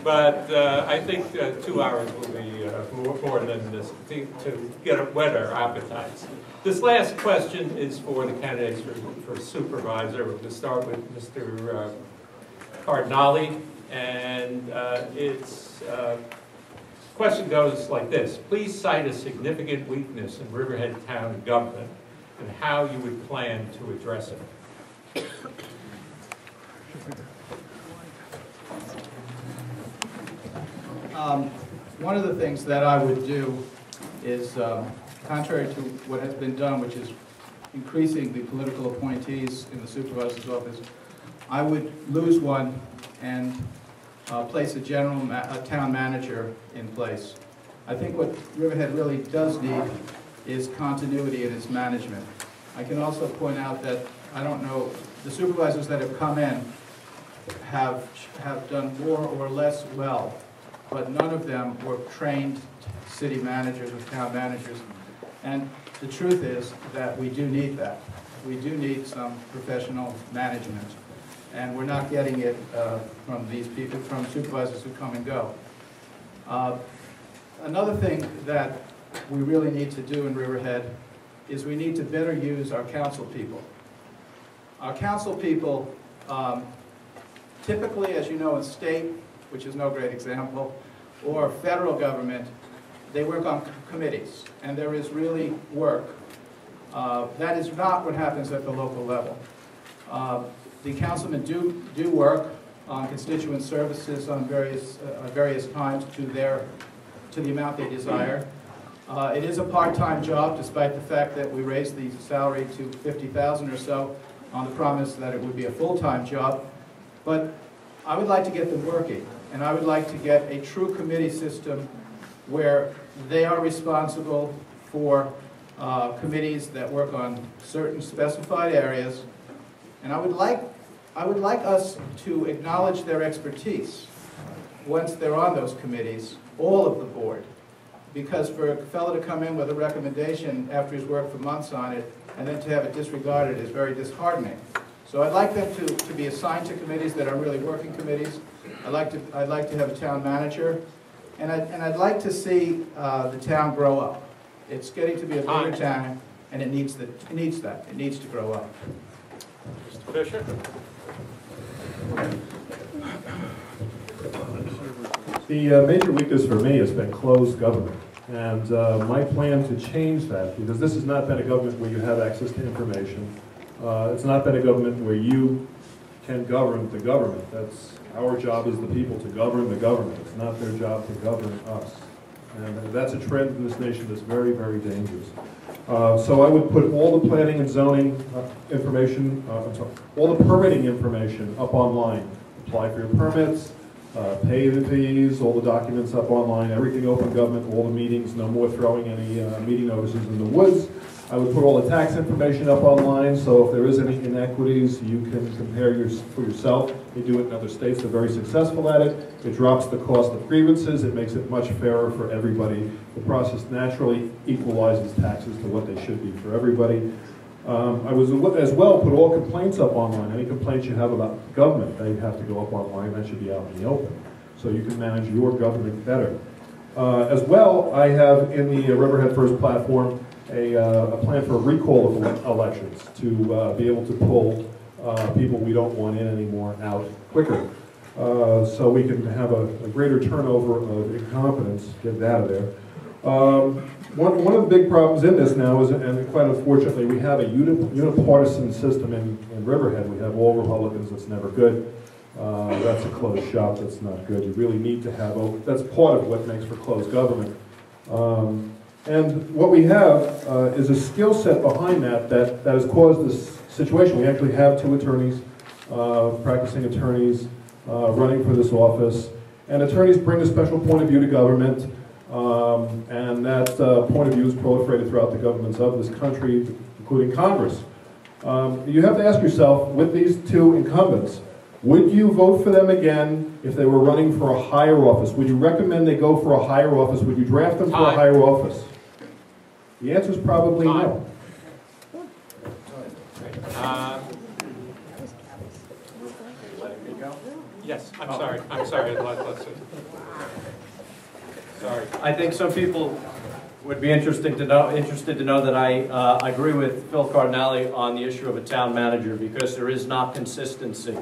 But I think 2 hours will be more than this to get whet our appetites. This last question is for the candidates for supervisor. We're going to start with Mr. Cardinelli, and question goes like this. Please cite a significant weakness in Riverhead Town government and how you would plan to address it. One of the things that I would do is, contrary to what has been done, which is increasing the political appointees in the supervisor's office, I would lose one and place a town manager in place. I think what Riverhead really does need is continuity in its management. I can also point out that, I don't know, the supervisors that have come in have done more or less well, but none of them were trained city managers or town managers. And the truth is that we do need that. We do need some professional management. And we're not getting it from these people, from supervisors who come and go. Another thing that we really need to do in Riverhead is we need to better use our council people. Our council people, typically, as you know, in state, which is no great example, or federal government, they work on committees, and there is really work. That is not what happens at the local level. The councilmen do work on constituent services on various times to the amount they desire. It is a part-time job, despite the fact that we raised the salary to $50,000 or so on the promise that it would be a full-time job. But I would like to get them working, and I would like to get a true committee system where they are responsible for committees that work on certain specified areas. And I would like us to acknowledge their expertise once they're on those committees, all of the board. Because for a fellow to come in with a recommendation after he's worked for months on it, and then to have it disregarded is very disheartening. So I'd like them to be assigned to committees that are really working committees. I'd like to have a town manager, and I'd like to see the town grow up. It's getting to be a bigger town. and it needs that. It needs to grow up. Mr. Fisher? The major weakness for me has been closed government. And my plan to change that, because this has not been a government where you have access to information. It's not been a government where you can govern the government. That's our job as the people to govern the government. It's not their job to govern us. And that's a trend in this nation that's very, very dangerous. So I would put all the planning and zoning information, all the permitting information up online. Apply for your permits, pay the fees, all the documents up online, everything open government, all the meetings, no more throwing any meeting notices in the woods. I would put all the tax information up online, so if there is any inequities, you can compare for yourself. They do it in other states, they're very successful at it. It drops the cost of grievances, it makes it much fairer for everybody. The process naturally equalizes taxes to what they should be for everybody. I was as well put all complaints up online. Any complaints you have about government, they have to go up online. That should be out in the open, so you can manage your government better. As well, I have in the Riverhead First platform a plan for a recall of elections to be able to pull people we don't want in anymore out quicker, so we can have a greater turnover of incompetence, get it out of there. One of the big problems in this now is, and quite unfortunately, we have a unipartisan system in Riverhead. We have all Republicans. That's never good. That's a closed shop. That's not good. You really need to have, that's part of what makes for closed government. And what we have is a skill set behind that has caused this situation. We actually have 2 attorneys, practicing attorneys, running for this office. And attorneys bring a special point of view to government. And that point of view is proliferated throughout the governments of this country, including Congress. You have to ask yourself, with these 2 incumbents, would you vote for them again if they were running for a higher office? Would you recommend they go for a higher office? Would you draft them for a higher office? The answer is probably no. Yes, I'm sorry. Let's sorry. I think some people would be interested to know that I agree with Phil Cardinale on the issue of a town manager, because there is not consistency.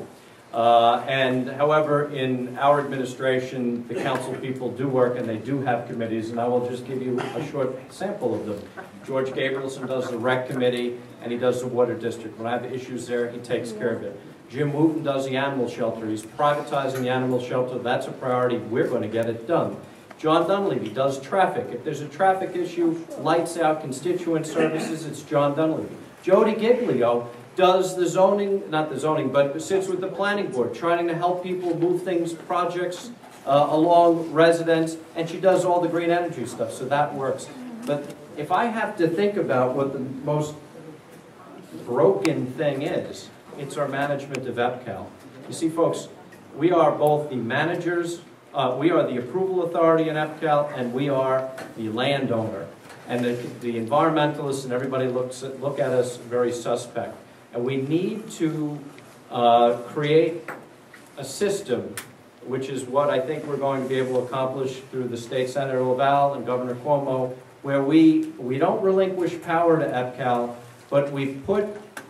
However, in our administration, the council people do work and they do have committees, and I will just give you a short sample of them. George Gabrielson does the rec committee and he does the water district. When I have issues there, he takes care of it. Jim Wooten does the animal shelter. He's privatizing the animal shelter. That's a priority. We're going to get it done. John Dunleavy does traffic. If there's a traffic issue, lights out, constituent services, it's John Dunleavy. Jody Giglio does the zoning, not the zoning, but sits with the planning board, trying to help people move things, projects along residents, and she does all the green energy stuff, so that works. But if I have to think about what the most broken thing is, it's our management of EPCAL. You see, folks, we are both the managers, we are the approval authority in EPCAL, and we are the landowner. And the environmentalists and everybody look at us very suspect. And we need to create a system, which is what I think we're going to be able to accomplish through the State Senator Laval and Governor Cuomo, where we don't relinquish power to EPCAL, but we put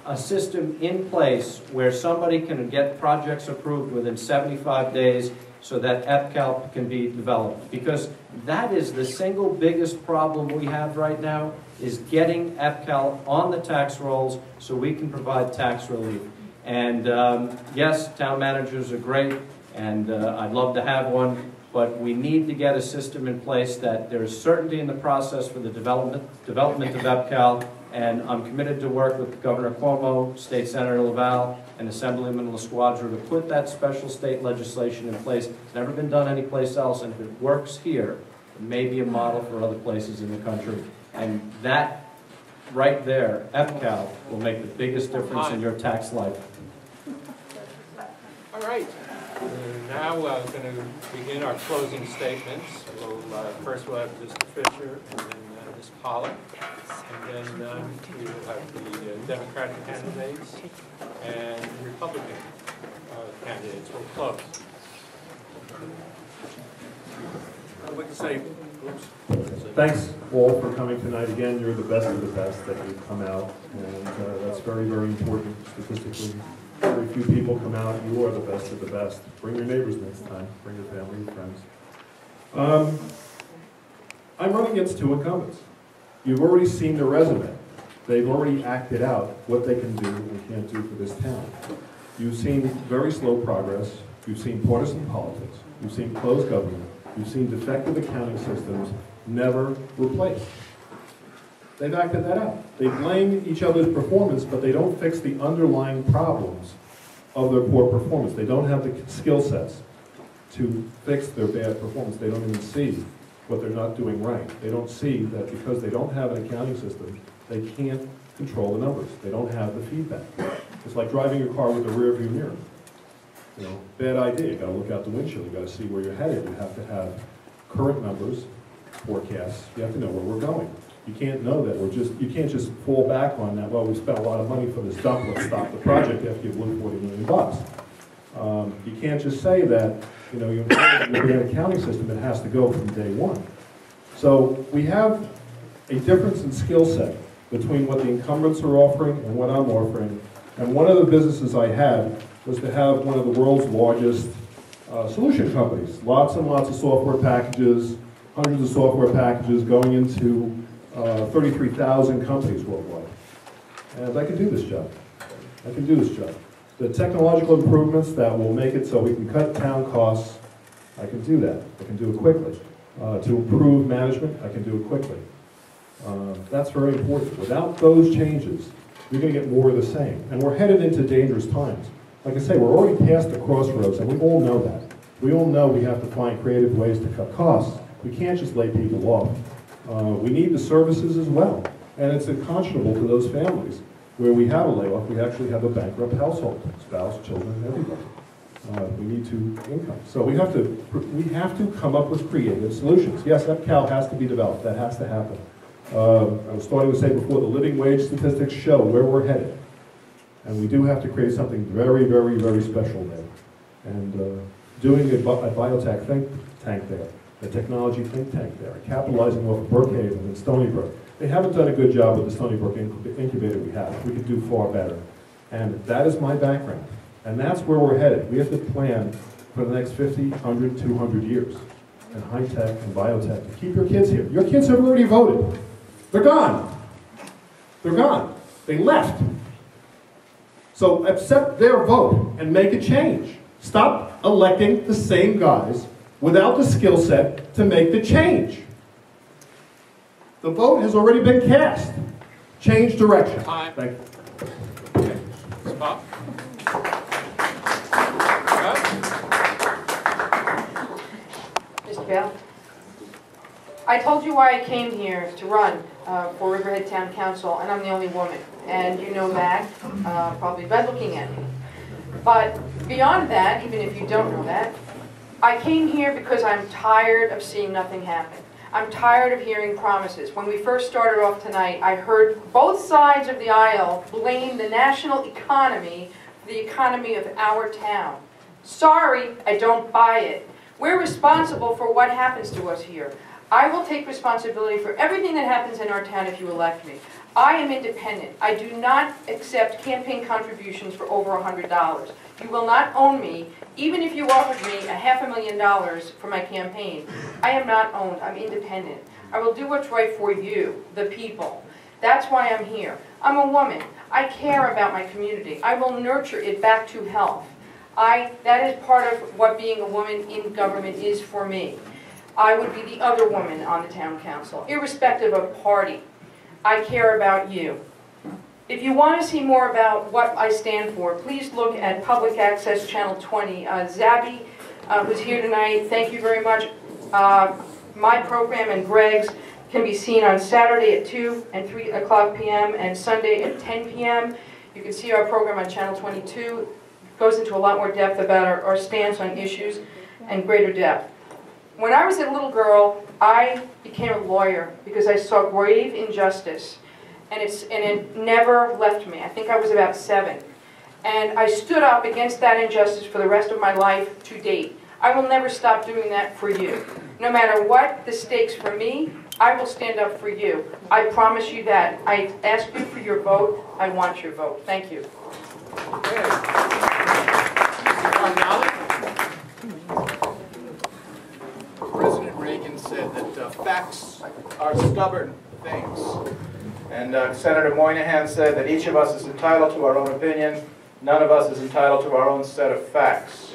a system in place where somebody can get projects approved within 75 days so that EPCAL can be developed. Because that is the single biggest problem we have right now, is getting EPCAL on the tax rolls so we can provide tax relief. And yes, town managers are great, and I'd love to have one, but we need to get a system in place that there is certainty in the process for the development of EPCAL, and I'm committed to work with Governor Cuomo, State Senator Laval, and Assemblyman LaSquadra to put that special state legislation in place. It's never been done anyplace else, and if it works here, it may be a model for other places in the country. And that, right there, EPCAL, will make the biggest difference in your tax life. All right. Now we're going to begin our closing statements. First we'll have Mr. Fisher, and then Ms. Pollack, and then we will have the Democratic candidates and Republican candidates. We'll close. I'd like to say Thanks all for coming tonight. Again, you're the best of the best that you've come out, and that's very, very important statistically. Very few people come out. You are the best of the best. Bring your neighbors next time. Bring your family and friends. I'm running against two incumbents. You've already seen their resume. They've already acted out what they can do and can't do for this town. You've seen very slow progress. You've seen partisan politics. You've seen closed government. You've seen defective accounting systems never replaced. They've acted that out. They blame each other's performance, but they don't fix the underlying problems of their poor performance. They don't have the skill sets to fix their bad performance. They don't even see what they're not doing right. They don't see that because they don't have an accounting system, they can't control the numbers. They don't have the feedback. It's like driving your car with a rear view mirror. You know, bad idea. You gotta look out the windshield. You gotta see where you're headed. You have to have current numbers, forecasts. You have to know where we're going. You can't know that you can't just fall back on that, well, we spent a lot of money for this dump, let's stop the project after you've won $40 million. You can't just say that, you know, you have an accounting system that has to go from day one. So we have a difference in skill set between what the incumbents are offering and what I'm offering. And one of the businesses I had was to have one of the world's largest solution companies. Lots and lots of software packages, hundreds of software packages going into 33,000 companies worldwide. And I can do this job. I can do this job. The technological improvements that will make it so we can cut down costs, I can do that. I can do it quickly. To improve management, I can do it quickly. That's very important. Without those changes, you're going to get more of the same. And we're headed into dangerous times. Like I say, we're already past the crossroads, and we all know that. We all know we have to find creative ways to cut costs. We can't just lay people off. We need the services as well. And it's unconscionable to those families where we have a layoff, we actually have a bankrupt household, spouse, children, everybody. We need to income. So we have to come up with creative solutions. Yes, EPCAL has to be developed. That has to happen. I was starting to say before, the living wage statistics show where we're headed. And we do have to create something very, very, very special there. And doing a biotech think tank there, a technology think tank there, capitalizing off of Brookhaven and Stony Brook. They haven't done a good job with the Stony Brook incubator we have. We could do far better. And that is my background. And that's where we're headed. We have to plan for the next 50, 100, 200 years in high tech and biotech to keep your kids here. Your kids have already voted. They're gone. They're gone. They left. So accept their vote and make a change. Stop electing the same guys without the skill set to make the change. The vote has already been cast. Change direction. Time. Thank you. Okay. Stop. Mr. Bell, I told you why I came here to run for Riverhead Town Council, and I'm the only woman. And you know that, probably by looking at me. But beyond that, even if you don't know that, I came here because I'm tired of seeing nothing happen. I'm tired of hearing promises. When we first started off tonight, I heard both sides of the aisle blame the national economy for the economy of our town. Sorry, I don't buy it. We're responsible for what happens to us here. I will take responsibility for everything that happens in our town if you elect me. I am independent. I do not accept campaign contributions for over $100. You will not own me, even if you offered me $500,000 for my campaign. I am not owned. I'm independent. I will do what's right for you, the people. That's why I'm here. I'm a woman. I care about my community. I will nurture it back to health. That is part of what being a woman in government is for me. I would be the other woman on the town council, irrespective of party. I care about you. If you want to see more about what I stand for, please look at Public Access Channel 20. Zabby who's here tonight, thank you very much. My program and Greg's can be seen on Saturday at 2 and 3 o'clock p.m. and Sunday at 10 p.m. You can see our program on Channel 22. It goes into a lot more depth about our stance on issues and greater depth. When I was a little girl, I became a lawyer because I saw grave injustice, and it never left me. I think I was about 7. And I stood up against that injustice for the rest of my life to date. I will never stop doing that for you. No matter what the stakes for me, I will stand up for you. I promise you that. I ask you for your vote. I want your vote. Thank you. President Reagan said that facts are stubborn things. And Senator Moynihan said that each of us is entitled to our own opinion. None of us is entitled to our own set of facts.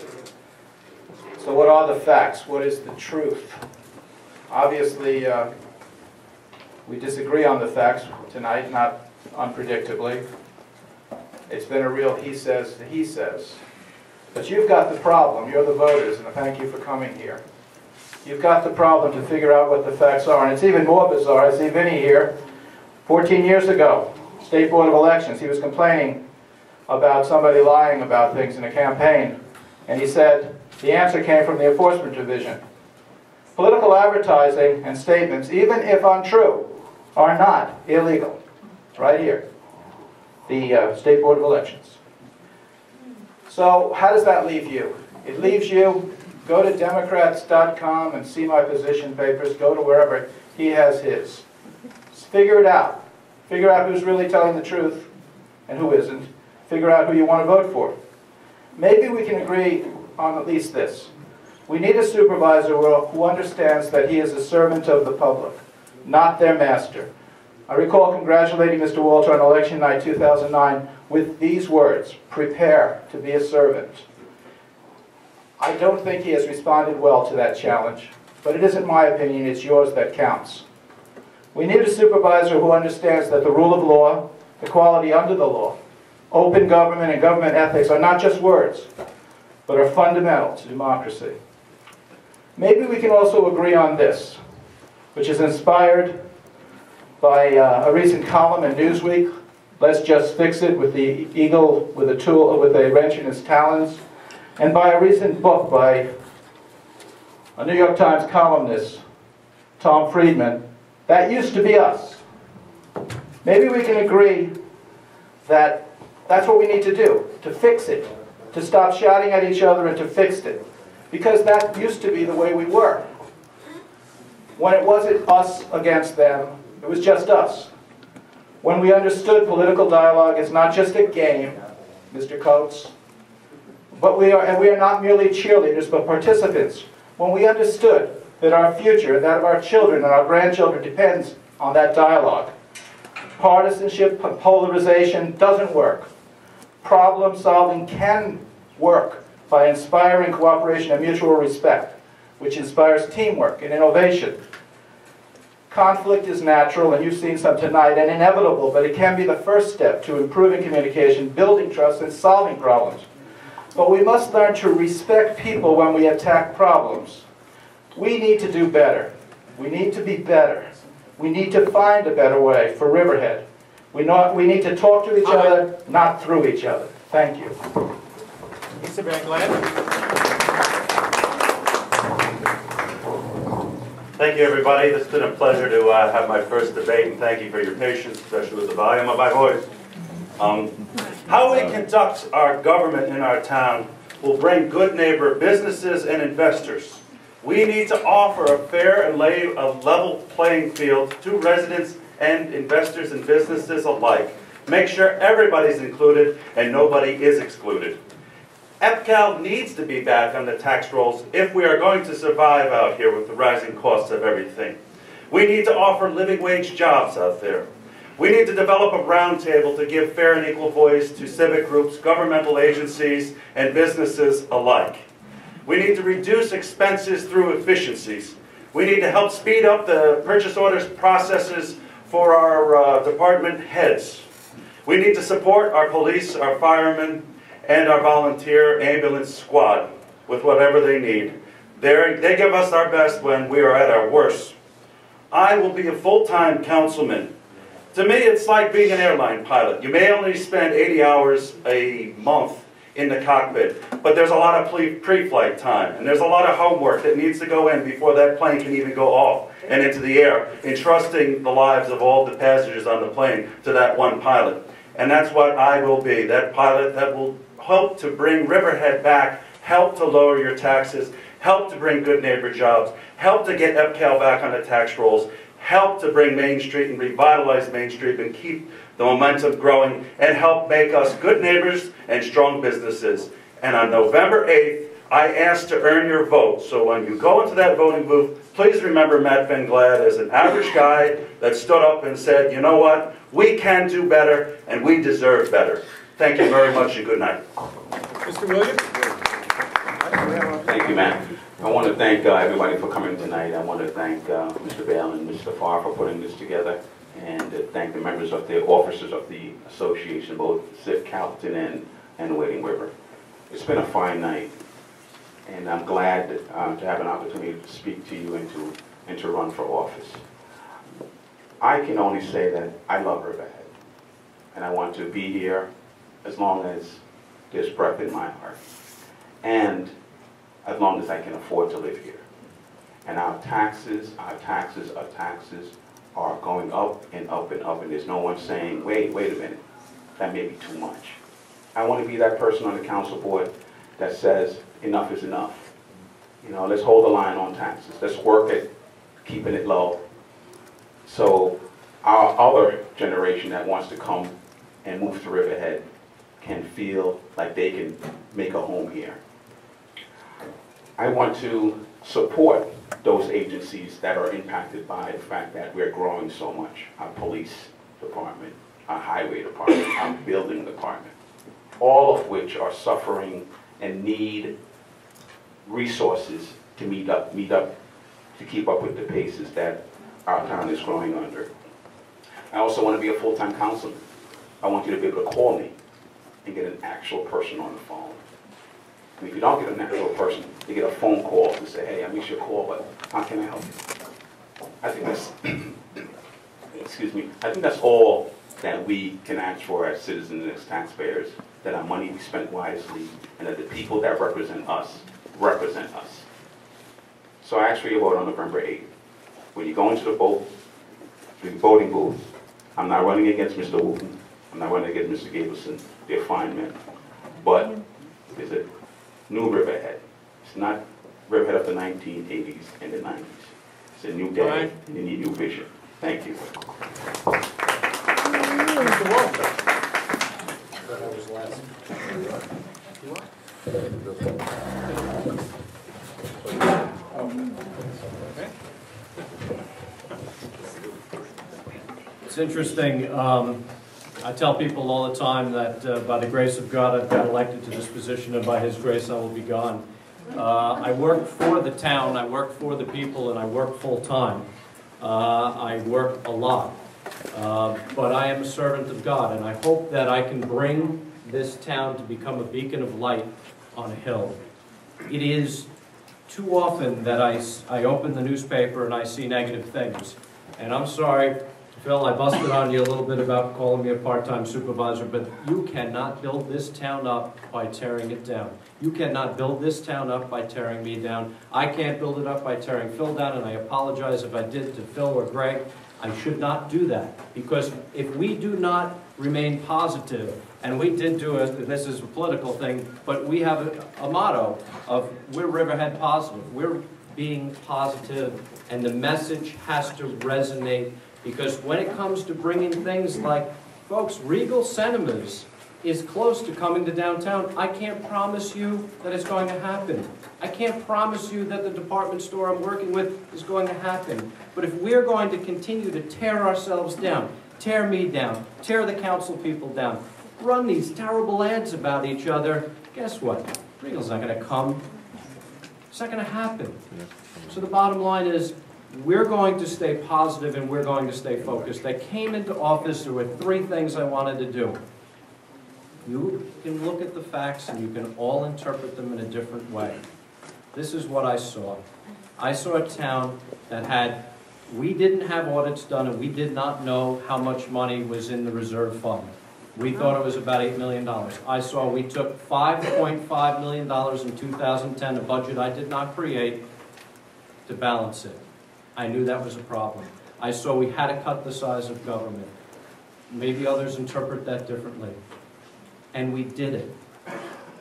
So what are the facts? What is the truth? Obviously, we disagree on the facts tonight, not unpredictably. It's been a real he says to he says. But you've got the problem. You're the voters, and thank you for coming here. You've got the problem to figure out what the facts are. And it's even more bizarre. I see Vinny here. 14 years ago, State Board of Elections, he was complaining about somebody lying about things in a campaign. And he said the answer came from the Enforcement Division. Political advertising and statements, even if untrue, are not illegal. Right here. The State Board of Elections. So how does that leave you? It leaves you, go to Democrats.com and see my position papers, go to wherever he has his. Figure it out. Figure out who's really telling the truth and who isn't. Figure out who you want to vote for. Maybe we can agree on at least this. We need a supervisor who understands that he is a servant of the public, not their master. I recall congratulating Mr. Walter on election night 2009 with these words, prepare to be a servant. I don't think he has responded well to that challenge, but it isn't my opinion, it's yours that counts. We need a supervisor who understands that the rule of law, equality under the law, open government and government ethics are not just words, but are fundamental to democracy. Maybe we can also agree on this, which is inspired by a recent column in Newsweek, Let's Just Fix It, with the eagle with a tool, with a wrench in his talons, and by a recent book by a New York Times columnist, Tom Friedman, That Used to Be Us. Maybe we can agree that that's what we need to do, to fix it, to stop shouting at each other and to fix it. Because that used to be the way we were. When it wasn't us against them, it was just us. When we understood political dialogue is not just a game, Mr. Coates, but we are not merely cheerleaders, but participants. When we understood that our future, and that of our children and our grandchildren depends on that dialogue. Partisanship, polarization doesn't work. Problem solving can work by inspiring cooperation and mutual respect, which inspires teamwork and innovation. Conflict is natural, and you've seen some tonight, and inevitable, but it can be the first step to improving communication, building trust, and solving problems. But we must learn to respect people when we attack problems. We need to do better. We need to be better. We need to find a better way for Riverhead. We need to talk to each other, not through each other. Thank you. Mr. Van Glen. Thank you, everybody. It's been a pleasure to have my first debate, and thank you for your patience, especially with the volume of my voice. How we conduct our government in our town will bring good neighbor businesses and investors. We need to offer a fair and level playing field to residents and investors and businesses alike. Make sure everybody's included and nobody is excluded. EPCAL needs to be back on the tax rolls if we are going to survive out here with the rising costs of everything. We need to offer living wage jobs out there. We need to develop a roundtable to give fair and equal voice to civic groups, governmental agencies, and businesses alike. We need to reduce expenses through efficiencies. We need to help speed up the purchase orders processes for our department heads. We need to support our police, our firemen, and our volunteer ambulance squad with whatever they need. They give us our best when we are at our worst. I will be a full-time councilman. To me, it's like being an airline pilot. You may only spend 80 hours a month in the cockpit, but there's a lot of pre-flight time, and there's a lot of homework that needs to go in before that plane can even go off and into the air, entrusting the lives of all the passengers on the plane to that one pilot. And that's what I will be, that pilot that will help to bring Riverhead back, help to lower your taxes, helped to bring good neighbor jobs, helped to get EPCAL back on the tax rolls, helped to bring Main Street and revitalize Main Street and keep the momentum growing, and help make us good neighbors and strong businesses. And on November 8th, I asked to earn your vote. So when you go into that voting booth, please remember Matt Van Glad as an average guy that stood up and said, you know what, we can do better and we deserve better. Thank you very much and good night. Mr. Williams? Thank you, Matt. I want to thank everybody for coming tonight. I want to thank Mr. Bale and Mr. Farr for putting this together, and thank the members of the officers of the association, both civic, Calverton, and Wading River. It's been a fine night, and I'm glad to have an opportunity to speak to you and to run for office. I can only say that I love Riverhead, and I want to be here as long as there's breath in my heart, and as long as I can afford to live here. And our taxes are going up and up and up, and there's no one saying, wait a minute, that may be too much. I want to be that person on the council board that says, enough is enough. You know, let's hold the line on taxes. Let's work at keeping it low. So our other generation that wants to come and move to Riverhead can feel like they can make a home here. I want to support those agencies that are impacted by the fact that we're growing so much. Our police department, our highway department, our building department, all of which are suffering and need resources to meet up, to keep up with the paces that our town is growing under. I also want to be a full-time councilman. I want you to be able to call me and get an actual person on the phone. And if you don't get an actual person, you get a phone call to say, hey, I missed your call, but how can I help you? I think that's, excuse me, I think that's all that we can ask for as citizens and as taxpayers, that our money be spent wisely, and that the people that represent us. So I ask for your vote on November 8th. When you go into the voting booth, I'm not running against Mr. Wooten, I'm not running against Mr. Gableson, they're fine men. But there's a new Riverhead. It's not Riverhead of the 1980s and the 90s. It's a new day and a new vision. Thank you. It's interesting. I tell people all the time that by the grace of God I've got elected to this position, and by His grace I will be gone. I work for the town, I work for the people, and I work full-time. I work a lot. But I am a servant of God, and I hope that I can bring this town to become a beacon of light on a hill. It is too often that I open the newspaper and I see negative things. And I'm sorry, Phil, I busted on you a little bit about calling me a part-time supervisor, but you cannot build this town up by tearing it down. You cannot build this town up by tearing me down. I can't build it up by tearing Phil down, and I apologize if I did to Phil or Greg. I should not do that, because if we do not remain positive, and we did do it, this is a political thing, but we have a motto of we're Riverhead positive. We're being positive, and the message has to resonate. Because when it comes to bringing things like, folks, Regal Cinemas is close to coming to downtown. I can't promise you that it's going to happen. I can't promise you that the department store I'm working with is going to happen. But if we're going to continue to tear ourselves down, tear me down, tear the council people down, run these terrible ads about each other, guess what? Regal's not going to come. It's not going to happen. So the bottom line is, we're going to stay positive and we're going to stay focused. I came into office, there were 3 things I wanted to do. You can look at the facts and you can all interpret them in a different way. This is what I saw. I saw a town that we didn't have audits done and we did not know how much money was in the reserve fund. We thought it was about $8 million. I saw we took $5.5 million in 2010, a budget I did not create, to balance it. I knew that was a problem. I saw we had to cut the size of government. Maybe others interpret that differently. And we did it.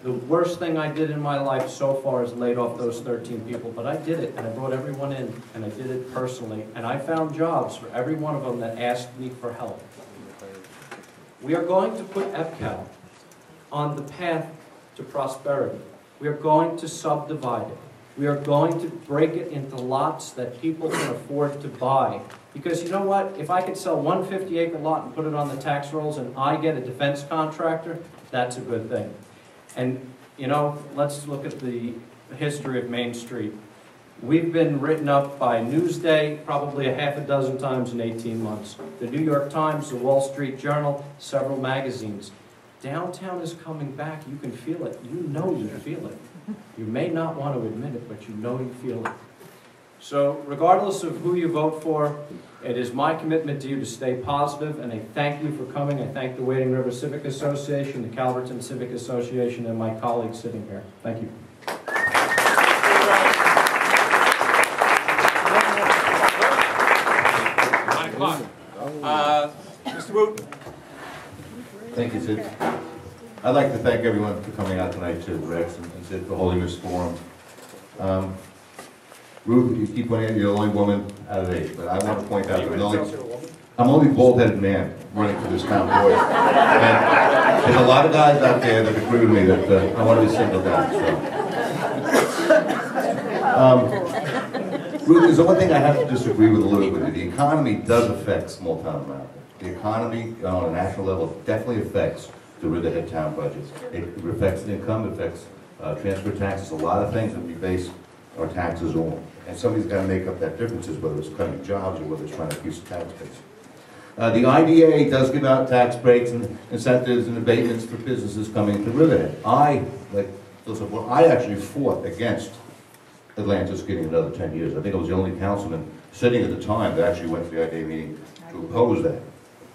The worst thing I did in my life so far is laid off those 13 people, but I did it, and I brought everyone in, and I did it personally, and I found jobs for every one of them that asked me for help. We are going to put EPCAL on the path to prosperity. We are going to subdivide it. We are going to break it into lots that people can afford to buy. Because you know what? If I could sell one 50-acre lot and put it on the tax rolls and I get a defense contractor, that's a good thing. And, you know, let's look at the history of Main Street. We've been written up by Newsday probably a half a dozen times in 18 months. The New York Times, the Wall Street Journal, several magazines. Downtown is coming back. You can feel it. You know you feel it. You may not want to admit it, but you know you feel it. So regardless of who you vote for, it is my commitment to you to stay positive, and I thank you for coming. I thank the Wading River Civic Association, the Calverton Civic Association, and my colleagues sitting here. Thank you. 9 o'clock. Mr. Wooten. Thank you, Sid. I'd like to thank everyone for coming out tonight to Rex and Sid for holding this forum. Ruth, you keep pointing out you're the only woman out of 8, but I want to point out that I'm only bald-headed man running for this town board. And there's a lot of guys out there that agree with me that I want to be singled out. So. Ruth, there's the one thing I have to disagree with a little bit. The economy does affect small-town America. The economy on a national level definitely affects the Riverhead Town budget. It affects income, it affects transfer taxes, a lot of things that we base our taxes on. And somebody's got to make up that differences, whether it's cutting jobs or whether it's trying to increase the tax base. The IDA does give out tax breaks and incentives and abatements for businesses coming to Riverhead. I actually fought against Atlantis getting another 10 years. I think I was the only councilman sitting at the time that actually went to the IDA meeting to oppose that.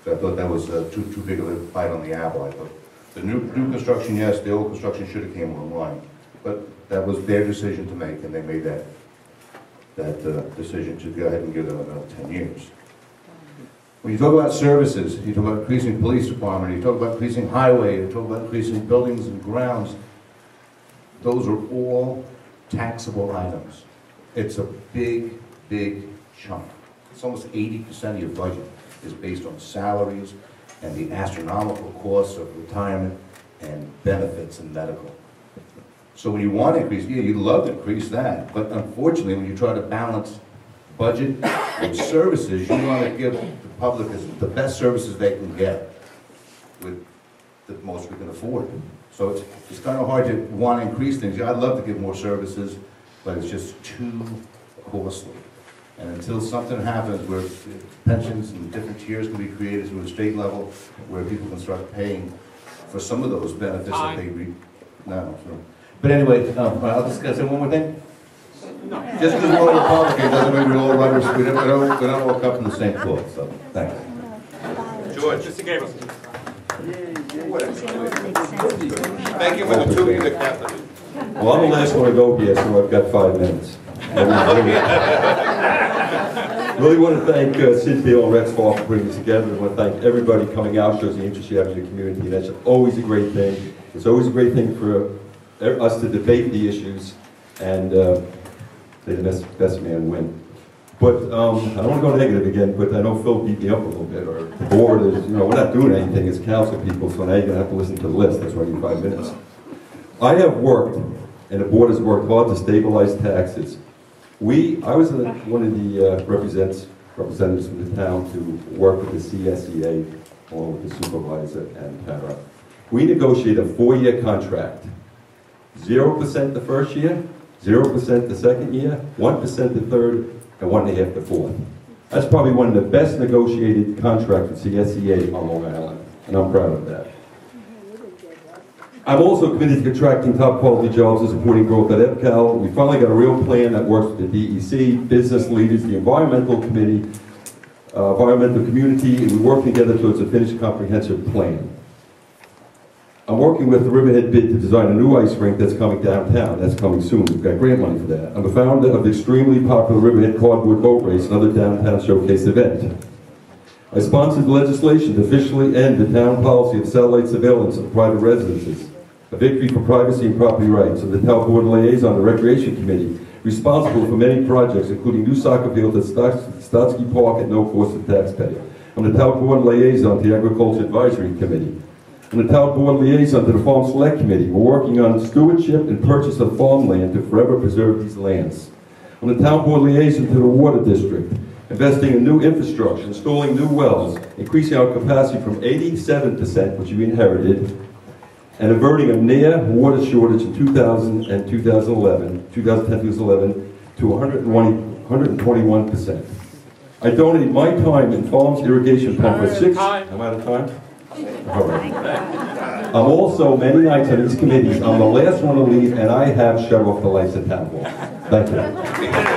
So I thought that was too big of a bite on the apple. I thought the new construction, yes, the old construction should have came online. But that was their decision to make, and they made that decision to go ahead and give them another 10 years. When you talk about services, you talk about increasing police department, you talk about increasing highway, you talk about increasing buildings and grounds, those are all taxable items. It's a big, big chunk. It's almost 80% of your budget is based on salaries and the astronomical costs of retirement and benefits and medical. So when you want to increase, yeah, you'd love to increase that, but unfortunately when you try to balance budget and services, you want to give the public the best services they can get with the most we can afford. So it's kind of hard to want to increase things. Yeah, I'd love to give more services, but it's just too costly. And until something happens where pensions and different tiers can be created through a state level, where people can start paying for some of those benefits that they no. But anyway, I'll discuss it. One more thing. No. Just because we're all Republicans doesn't mean we're all runners. We don't all come from the same cloth. So thanks. George, Mr. Gables. Thank you for the 2 years, Captain. Well, I'm the last one to go here, so I've got 5 minutes. Really want to thank Sid Beal and Rex Fall for bringing this together. I want to thank everybody coming out, shows the interest you have in the community. That's always a great thing. It's always a great thing for us to debate the issues and say the best man win. But I don't want to go negative again, but I know Phil beat me up a little bit, or the board is, we're not doing anything as council people, so now you're going to have to listen to the list. That's why you need 5 minutes. I have worked, and the board has worked hard to stabilize taxes. I was one of the representatives from the town to work with the CSEA, along with the supervisor and Tara. We negotiated a 4-year contract. 0% the first year, 0% the second year, 1% the third, and 1.5% the fourth. That's probably one of the best negotiated contracts with CSEA on Long Island, and I'm proud of that. I'm also committed to contracting top quality jobs and supporting growth at EPCAL. We finally got a real plan that works with the DEC, business leaders, the environmental committee, environmental community, and we work together towards a finished comprehensive plan. I'm working with the Riverhead bid to design a new ice rink that's coming downtown. That's coming soon. We've got grant money for that. I'm the founder of the extremely popular Riverhead Cardboard Boat Race, another downtown showcase event. I sponsored legislation to officially end the town policy of satellite surveillance of private residences. A victory for privacy and property rights. I'm the town board liaison, the recreation committee, responsible for many projects, including new soccer fields at Stotsky Park at no cost to the taxpayer. I'm the town board liaison to the agriculture advisory committee. I'm the town board liaison to the farm select committee. We're working on stewardship and purchase of farmland to forever preserve these lands. I'm the town board liaison to the water district, investing in new infrastructure, installing new wells, increasing our capacity from 87%, which we inherited, and averting a near water shortage in 2010, 2011, to 121%. I donated my time in farms irrigation pump for 6. I'm out of time? All right. I'm also many nights on these committees. I'm the last one to leave, and I have shut off the lights at town hall. Thank you.